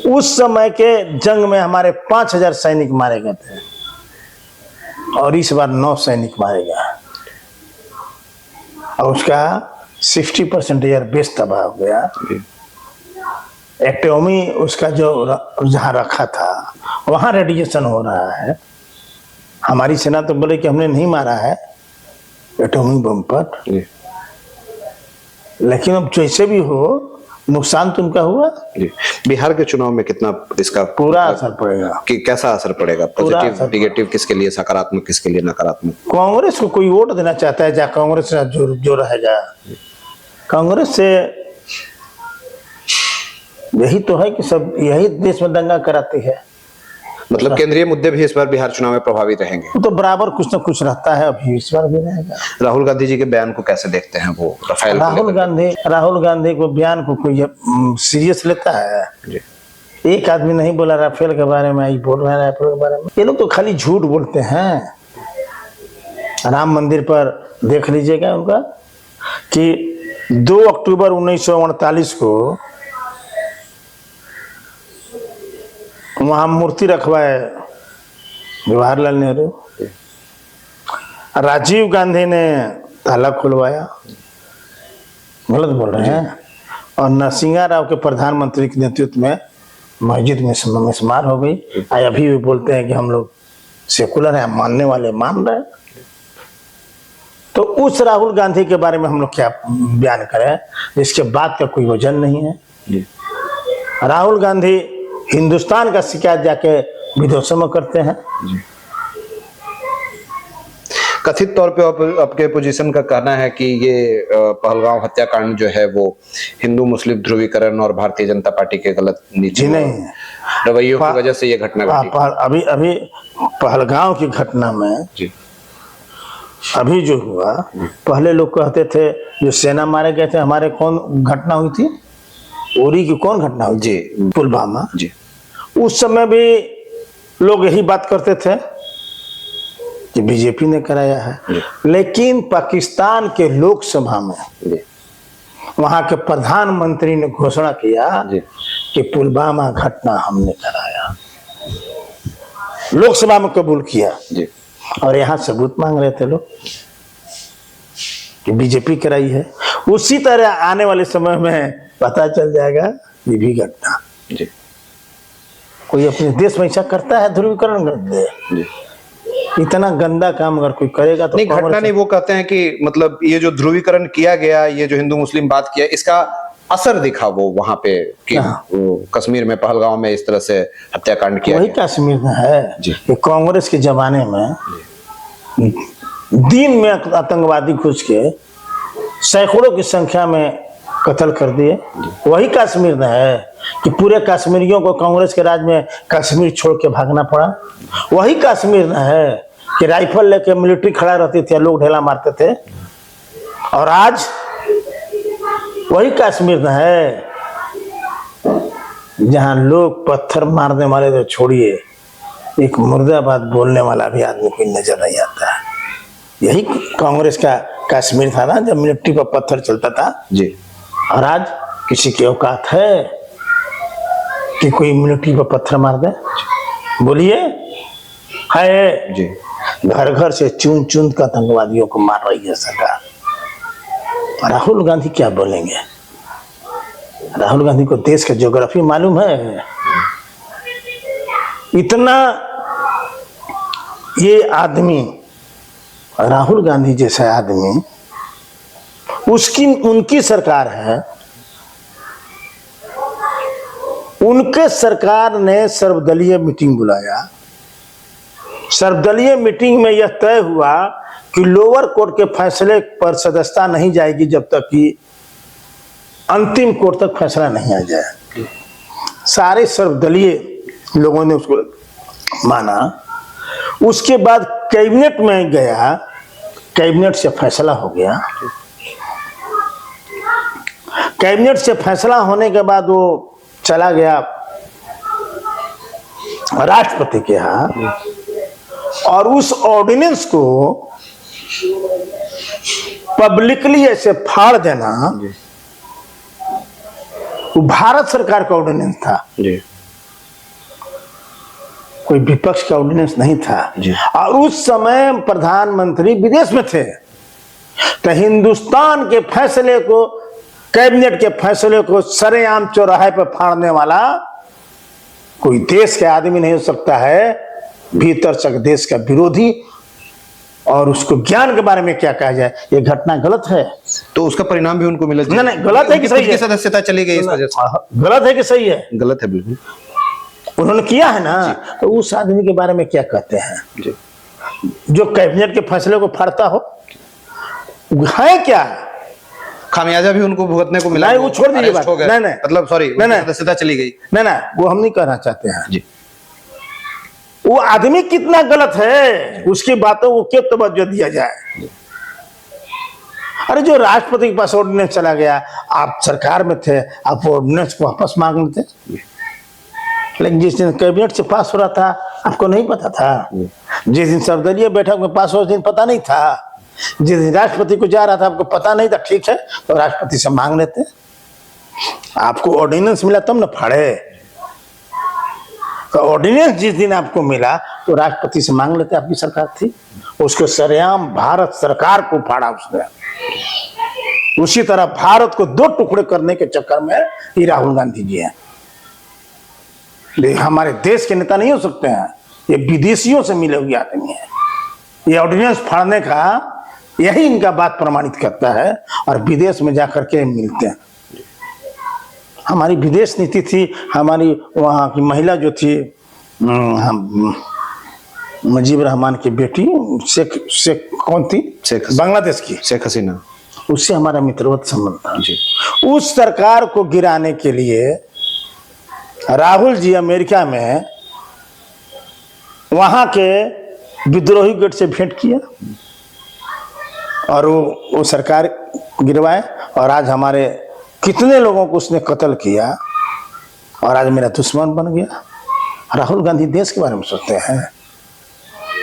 S1: उस समय के जंग में हमारे 5000 सैनिक मारे गए थे और इस बार 9 सैनिक मारे गए, और उसका 60% एयर बेस तबाह हो गया। एटॉमी उसका जो जहां रखा था वहां रेडिएशन हो रहा है। हमारी सेना तो बोले कि हमने नहीं मारा है एटॉमी बम पर, लेकिन अब जैसे भी हो, नुकसान तो उनका हुआ।
S3: जी। बिहार के चुनाव में कितना इसका
S1: पूरा असर पड़ेगा।
S3: कि कैसा असर पड़ेगा?
S1: पूरा
S3: पॉजिटिव
S1: असर
S3: निगेटिव किसके लिए, सकारात्मक किसके लिए, नकारात्मक?
S1: कांग्रेस को कोई वोट देना चाहता है, जहाँ कांग्रेस का जो रहेगा, कांग्रेस से यही तो है कि सब यही देश में दंगा कराती है।
S3: मतलब केंद्रीय मुद्दे भी इस बार बिहार चुनाव में प्रभावित रहेंगे।
S1: वो तो बराबर कुछ ना कुछ रहता है, अभी इस बार भी रहेगा।
S3: राहुल गांधी जी के बयान को कैसे देखते हैं? वो राफेल को
S1: राहुल गांधी को बयान को कोई सीरियस लेता है?
S3: जी।
S1: एक आदमी नहीं बोला राफेल के बारे में, आई बोल रहे हैं राफेल के बारे में। ये लोग तो खाली झूठ बोलते हैं। राम मंदिर पर देख लीजिएगा उनका कि 2 अक्टूबर 1948 को वहां मूर्ति रखवाए जवाहरलाल नेहरू, राजीव गांधी ने ताला खुलवाया, गलत बोल रहे हैं, और नरसिंहा राव के प्रधानमंत्री के नेतृत्व में मस्जिद में मिसमार हो गई। अभी भी बोलते हैं कि हम लोग सेकुलर हैं, मानने वाले मान रहे हैं। तो उस राहुल गांधी के बारे में हम लोग क्या बयान करें, जिसके बात का कोई वजन नहीं है।
S3: जी।
S1: राहुल गांधी हिंदुस्तान का शिकायत जाके विदेशों में करते हैं।
S3: कथित तौर पे आपके पोजीशन का कहना है कि ये पहलगांव हत्याकांड जो है वो हिंदू मुस्लिम ध्रुवीकरण और भारतीय जनता पार्टी के गलत नीति
S1: नहीं
S3: रवैयों की वजह से ये घटना घटी।
S1: अभी पहलगांव की घटना में
S3: जी।
S1: अभी जो हुआ, पहले लोग कहते थे जो सेना मारे गए थे, हमारे कौन घटना हुई थी, उरी की कौन घटना हुई
S3: जी,
S1: पुलवामा
S3: जी।
S1: उस समय भी लोग यही बात करते थे कि बीजेपी ने कराया है। लेकिन पाकिस्तान के लोकसभा में वहां के प्रधानमंत्री ने घोषणा किया कि पुलवामा घटना हमने कराया, लोकसभा में कबूल किया। और यहाँ सबूत मांग रहे थे लोग कि बीजेपी कराई है। उसी तरह आने वाले समय में पता चल जाएगा ये भी घटना। कोई अपने देश में ऐसा करता है, ध्रुवीकरण करते हैं। इतना गंदा काम अगर कोई करेगा तो
S3: नहीं, घटना नहीं। वो कहते हैं कि मतलब ये जो ध्रुवीकरण किया गया, ये जो हिंदू मुस्लिम बात किया, इसका असर दिखा वो वहां पे कि वो कश्मीर में पहलगांव में इस तरह से हत्याकांड किया।
S1: वही कश्मीर में है कि कांग्रेस के जमाने में दिन में आतंकवादी घुस के सैकड़ों की संख्या में कत्ल कर दिए। वही कश्मीर में है कि पूरे कश्मीरियों को कांग्रेस के राज में कश्मीर छोड़ के भागना पड़ा। वही कश्मीर में है कि राइफल लेके मिलिट्री खड़ा रहती थी, लोग ढेला मारते थे। और आज वही कश्मीर में है जहां लोग पत्थर मारने वाले तो छोड़िए, एक मुर्दाबाद बोलने वाला भी आदमी कोई नजर नहीं आता है। यही कांग्रेस का कश्मीर था ना, जब मिलिट्री पर पत्थर चलता था
S3: जी।
S1: और आज किसी की औकात है कि कोई मिलिट्री पर पत्थर मार दे? बोलिए, है
S3: जी।
S1: घर घर से चुन चुन कर आतंकवादियों को मार रही है सरकार। राहुल गांधी क्या बोलेंगे? राहुल गांधी को देश का ज्योग्राफी मालूम है? इतना ये आदमी, राहुल गांधी जैसा आदमी, उनकी सरकार है, उनके सरकार ने सर्वदलीय मीटिंग बुलाया। सर्वदलीय मीटिंग में यह तय हुआ कि लोअर कोर्ट के फैसले पर सदस्यता नहीं जाएगी जब तक कि अंतिम कोर्ट तक फैसला नहीं आ जाए। सारे सर्वदलीय लोगों ने उसको माना। उसके बाद कैबिनेट में गया, कैबिनेट से फैसला हो गया। कैबिनेट से फैसला होने के बाद वो चला गया राष्ट्रपति के यहाँ, और उस ऑर्डिनेंस को पब्लिकली ऐसे फाड़ देना, वो भारत सरकार का ऑर्डिनेंस था
S3: जी।
S1: कोई विपक्ष का ऑर्डिनेंस नहीं था जी। और उस समय प्रधानमंत्री विदेश में थे, तो हिंदुस्तान के फैसले को, कैबिनेट के फैसले को सरेआम चौराहे पर फाड़ने वाला कोई देश के आदमी नहीं हो सकता है, भीतर तक देश का विरोधी और उसको ज्ञान के बारे में क्या कहा जाए, ये घटना गलत है।
S3: तो उसका परिणाम भी उनको मिला?
S1: नहीं, गलत है कि सही है?
S3: सदस्यता चली गई इस वजह से।
S1: गलत है कि सही है?
S3: गलत है बिल्कुल।
S1: उन्होंने किया है ना, तो उस आदमी के बारे में क्या कहते हैं
S3: जी।
S1: जो कैबिनेट के फैसले को फाड़ता हो? है क्या?
S3: खामियाजा भी उनको भुगतने को मिला?
S1: नहीं, वो छोड़ दीजिए बात। नहीं,
S3: मतलब सॉरी,
S1: नहीं,
S3: सदस्यता चली गई।
S1: नहीं, वो हम नहीं कहना चाहते हैं
S3: जी।
S1: वो आदमी कितना गलत है उसकी बातों को क्यों तवज्जो दिया जाए? अरे जो राष्ट्रपति के पास ऑर्डिनेंस चला गया, आप सरकार में थे, आप ऑर्डिनेंस को वापस मांग लेते, लेकिन जिस दिन कैबिनेट से पास हो रहा था आपको नहीं पता था? जिस दिन सर्वदलीय बैठक में पास हो उस दिन पता नहीं था? जिस दिन राष्ट्रपति को जा रहा था आपको पता नहीं था? ठीक है, तो राष्ट्रपति से मांग लेते। आपको ऑर्डिनेंस मिला तब न फाड़े। तो ऑर्डिनेंस जिस दिन आपको मिला तो राष्ट्रपति से मांग लेते। आपकी सरकार थी, उसको सरेआम भारत सरकार को फाड़ा उसने। उसी तरह भारत को दो टुकड़े करने के चक्कर में ये राहुल गांधी जी हैं। हमारे देश के नेता नहीं हो सकते हैं, ये विदेशियों से मिले हुए आदमी हैं। ये ऑर्डिनेंस फाड़ने का यही इनका बात प्रमाणित करता है, और विदेश में जाकर के मिलते हैं। हमारी विदेश नीति थी, हमारी वहाँ की महिला जो थी मुजीब रहमान की बेटी शेख कौन थी, बांग्लादेश की
S3: शेख हसीना,
S1: उससे हमारा मित्रवत संबंध था जी। उस सरकार को गिराने के लिए राहुल जी अमेरिका में वहां के विद्रोही गढ़ से भेंट किया और वो सरकार गिरवाए, और आज हमारे कितने लोगों को उसने कत्ल किया और आज मेरा दुश्मन बन गया। राहुल गांधी देश के बारे में सोचते हैं,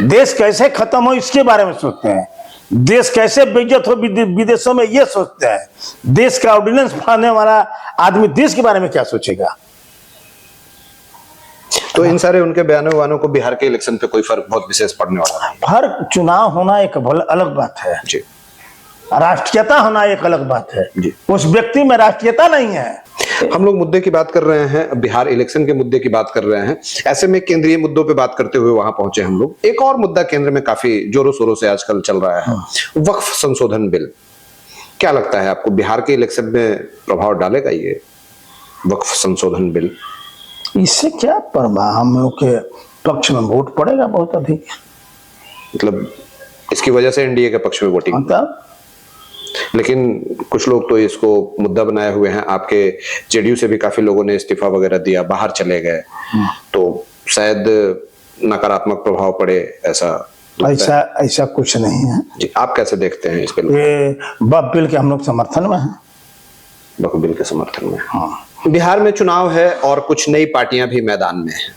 S1: देश कैसे खत्म हो इसके बारे में सोचते हैं, देश कैसे बेइज्जत हो विदेशों में ये सोचते हैं। देश का ऑर्डिनेंस फाड़ने वाला आदमी देश के बारे में क्या सोचेगा?
S3: तो इन सारे उनके बयानों को बिहार के इलेक्शन पे कोई फर्क बहुत विशेष पड़ने वाला नहीं?
S1: फर्क, चुनाव होना एक अलग बात है
S3: जी,
S1: राष्ट्रीयता होना एक अलग बात है
S3: जी।
S1: उस व्यक्ति में राष्ट्रीयता नहीं है।
S3: हम लोग मुद्दे की बात कर रहे हैं, बिहार इलेक्शन के मुद्दे की बात कर रहे हैं, ऐसे में केंद्रीय मुद्दों पे बात करते हुए वहां पहुंचे हम लोग। एक और मुद्दा केंद्र में काफी जोरों शोरों से आजकल चल रहा है, वक्फ संशोधन बिल। क्या लगता है आपको, बिहार के इलेक्शन में प्रभाव डालेगा ये वक्फ संशोधन बिल?
S1: इससे क्या प्रभाव, हम लोग के पक्ष में वोट पड़ेगा बहुत अधिक।
S3: मतलब इसकी वजह से एनडीए के पक्ष में वोटिंग?
S1: मतलब
S3: लेकिन कुछ लोग तो इसको मुद्दा बनाए हुए हैं, आपके जेडीयू से भी काफी लोगों ने इस्तीफा वगैरह दिया, बाहर चले गए, तो शायद नकारात्मक प्रभाव पड़े, ऐसा
S1: कुछ नहीं है
S3: जी। आप कैसे देखते हैं इस बिल?
S1: ये वक्फ बिल के हम लोग समर्थन में हैं।
S3: वक्फ बिल के समर्थन में? हाँ। बिहार में चुनाव है और कुछ नई पार्टियां भी मैदान में हैं।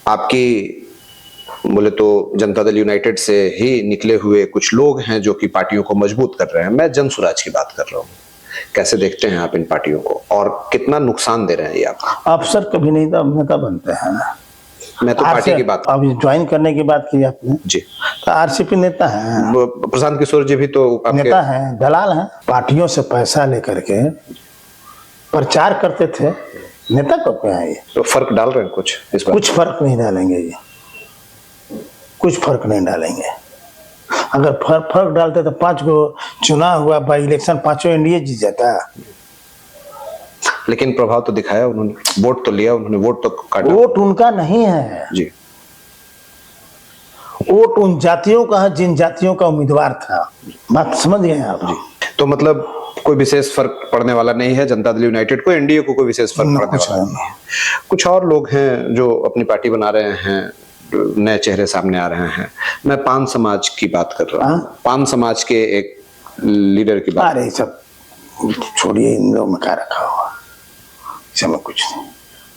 S3: आपकी बोले तो जनता दल यूनाइटेड से ही निकले हुए कुछ लोग हैं जो कि पार्टियों को मजबूत कर रहे हैं। मैं जन स्वराज की बात कर रहा हूँ। कैसे देखते हैं आप इन पार्टियों को और कितना नुकसान दे रहे हैं ये आपको?
S1: अफसर कभी नहीं तो नेता बनते हैं।
S3: मैं तो पार्टी की बात,
S1: अभी ज्वाइन करने की बात की आपने
S3: जी,
S1: तो आरसीपी नेता है,
S3: प्रशांत किशोर जी भी तो
S1: नेता है, दलाल है। पार्टियों से पैसा लेकर के प्रचार करते थे, नेता कब पे आए?
S3: तो फर्क डाल रहे हैं कुछ इस बात?
S1: कुछ फर्क नहीं डालेंगे ये, कुछ फर्क नहीं डालेंगे। अगर फर्क डालते तो 5 गो चुनाव हुआ बाई इलेक्शन, 5 एनडीए जीत जाता।
S3: लेकिन प्रभाव तो दिखाया उन्होंने, वोट तो लिया उन्होंने, वोट तो काटा।
S1: वोट उनका नहीं है
S3: जी,
S1: वोट उन जातियों का है जिन जातियों का उम्मीदवार था। बात समझ गए आप जी?
S3: तो मतलब कोई विशेष फर्क पड़ने वाला नहीं है जनता दल यूनाइटेड को, एनडीए को कोई विशेष फर्क पड़ने वाला नहीं है। कुछ और लोग हैं जो अपनी पार्टी बना रहे हैं, नए चेहरे सामने आ रहे हैं। मैं पान समाज की बात कर रहा हूँ, पान समाज के एक लीडर की बात।
S1: अरे सब छोड़िए, इन लोगों में क्या रखा हुआ, इसमें कुछ नहीं,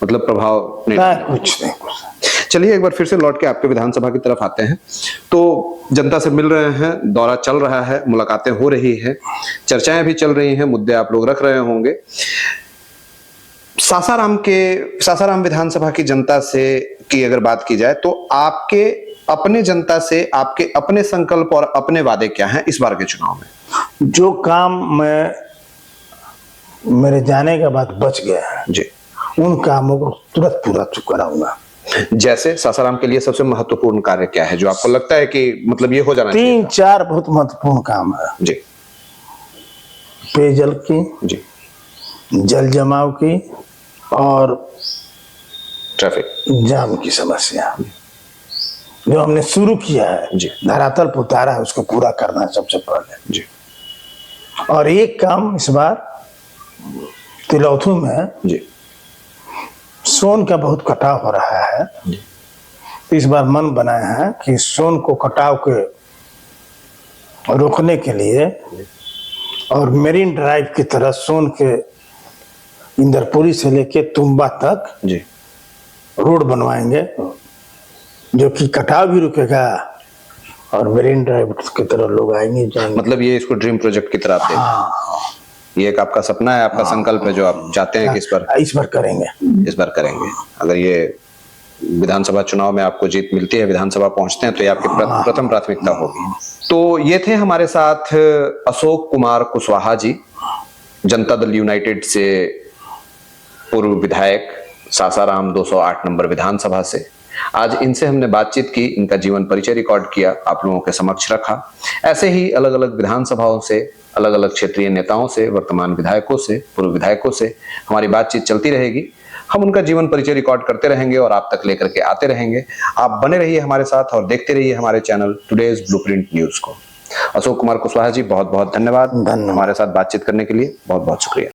S3: मतलब प्रभाव नहीं,
S1: कुछ नहीं, कुछ नहीं।
S3: चलिए एक बार फिर से लौट के आपके विधानसभा की तरफ आते हैं। तो जनता से मिल रहे हैं, दौरा चल रहा है, मुलाकातें हो रही है, चर्चाएं भी चल रही हैं, मुद्दे आप लोग रख रहे होंगे। सासाराम विधानसभा की जनता से की अगर बात की जाए तो आपके अपने जनता से आपके अपने संकल्प और अपने वादे क्या हैं इस बार के चुनाव में?
S1: जो काम मैं मेरे जाने के बाद बच गया है
S3: जी,
S1: उन कामों को तुरंत पूरा कराऊंगा।
S3: जैसे सासाराम के लिए सबसे महत्वपूर्ण कार्य क्या है जो आपको लगता है कि मतलब ये हो जाना चाहिए?
S1: 3-4 बहुत महत्वपूर्ण काम है।
S3: जी
S1: पेयजल की,
S3: जी,
S1: जल जमाव की और
S3: ट्रैफिक
S1: जाम की समस्या जो हमने शुरू किया है,
S3: जी।
S1: धरातल पर उतारा है, उसको पूरा करना है सबसे पहले।
S3: जी
S1: और एक काम इस बार तिलौथू में
S3: जी
S1: सोन का बहुत कटाव हो रहा है। इस बार मन बनाया है कि सोन को कटाव के रोकने के लिए और मेरीन ड्राइव की तरह सोन के इंदरपुरी से लेके तुम्बा तक
S3: जी
S1: रोड बनवाएंगे जो कि कटाव भी रुकेगा और मेरीन ड्राइव की तरह लोग आएंगे जाएंगे।
S3: मतलब ये इसको ड्रीम प्रोजेक्ट की तरह आप देखते हैं? ये एक आपका सपना है, आपका संकल्प है जो आप चाहते हैं कि
S1: इस बार करेंगे।
S3: इस बार करेंगे। अगर ये विधानसभा चुनाव में आपको जीत मिलती है, विधानसभा पहुंचते हैं, तो ये आपकी प्रथम प्राथमिकता होगी। तो ये थे हमारे साथ अशोक कुमार कुशवाहा जी, जनता दल यूनाइटेड से पूर्व विधायक, सासाराम 208 नंबर विधानसभा से। आज इनसे हमने बातचीत की, इनका जीवन परिचय रिकॉर्ड किया, आप लोगों के समक्ष रखा। ऐसे ही अलग अलग विधानसभाओं से, अलग अलग क्षेत्रीय नेताओं से, वर्तमान विधायकों से, पूर्व विधायकों से हमारी बातचीत चलती रहेगी। हम उनका जीवन परिचय रिकॉर्ड करते रहेंगे और आप तक लेकर के आते रहेंगे। आप बने रहिए हमारे साथ और देखते रहिए हमारे चैनल टुडेज ब्लूप्रिंट न्यूज को। अशोक कुमार कुशवाहा जी, बहुत बहुत धन्यवाद हमारे साथ बातचीत करने के लिए। बहुत बहुत शुक्रिया।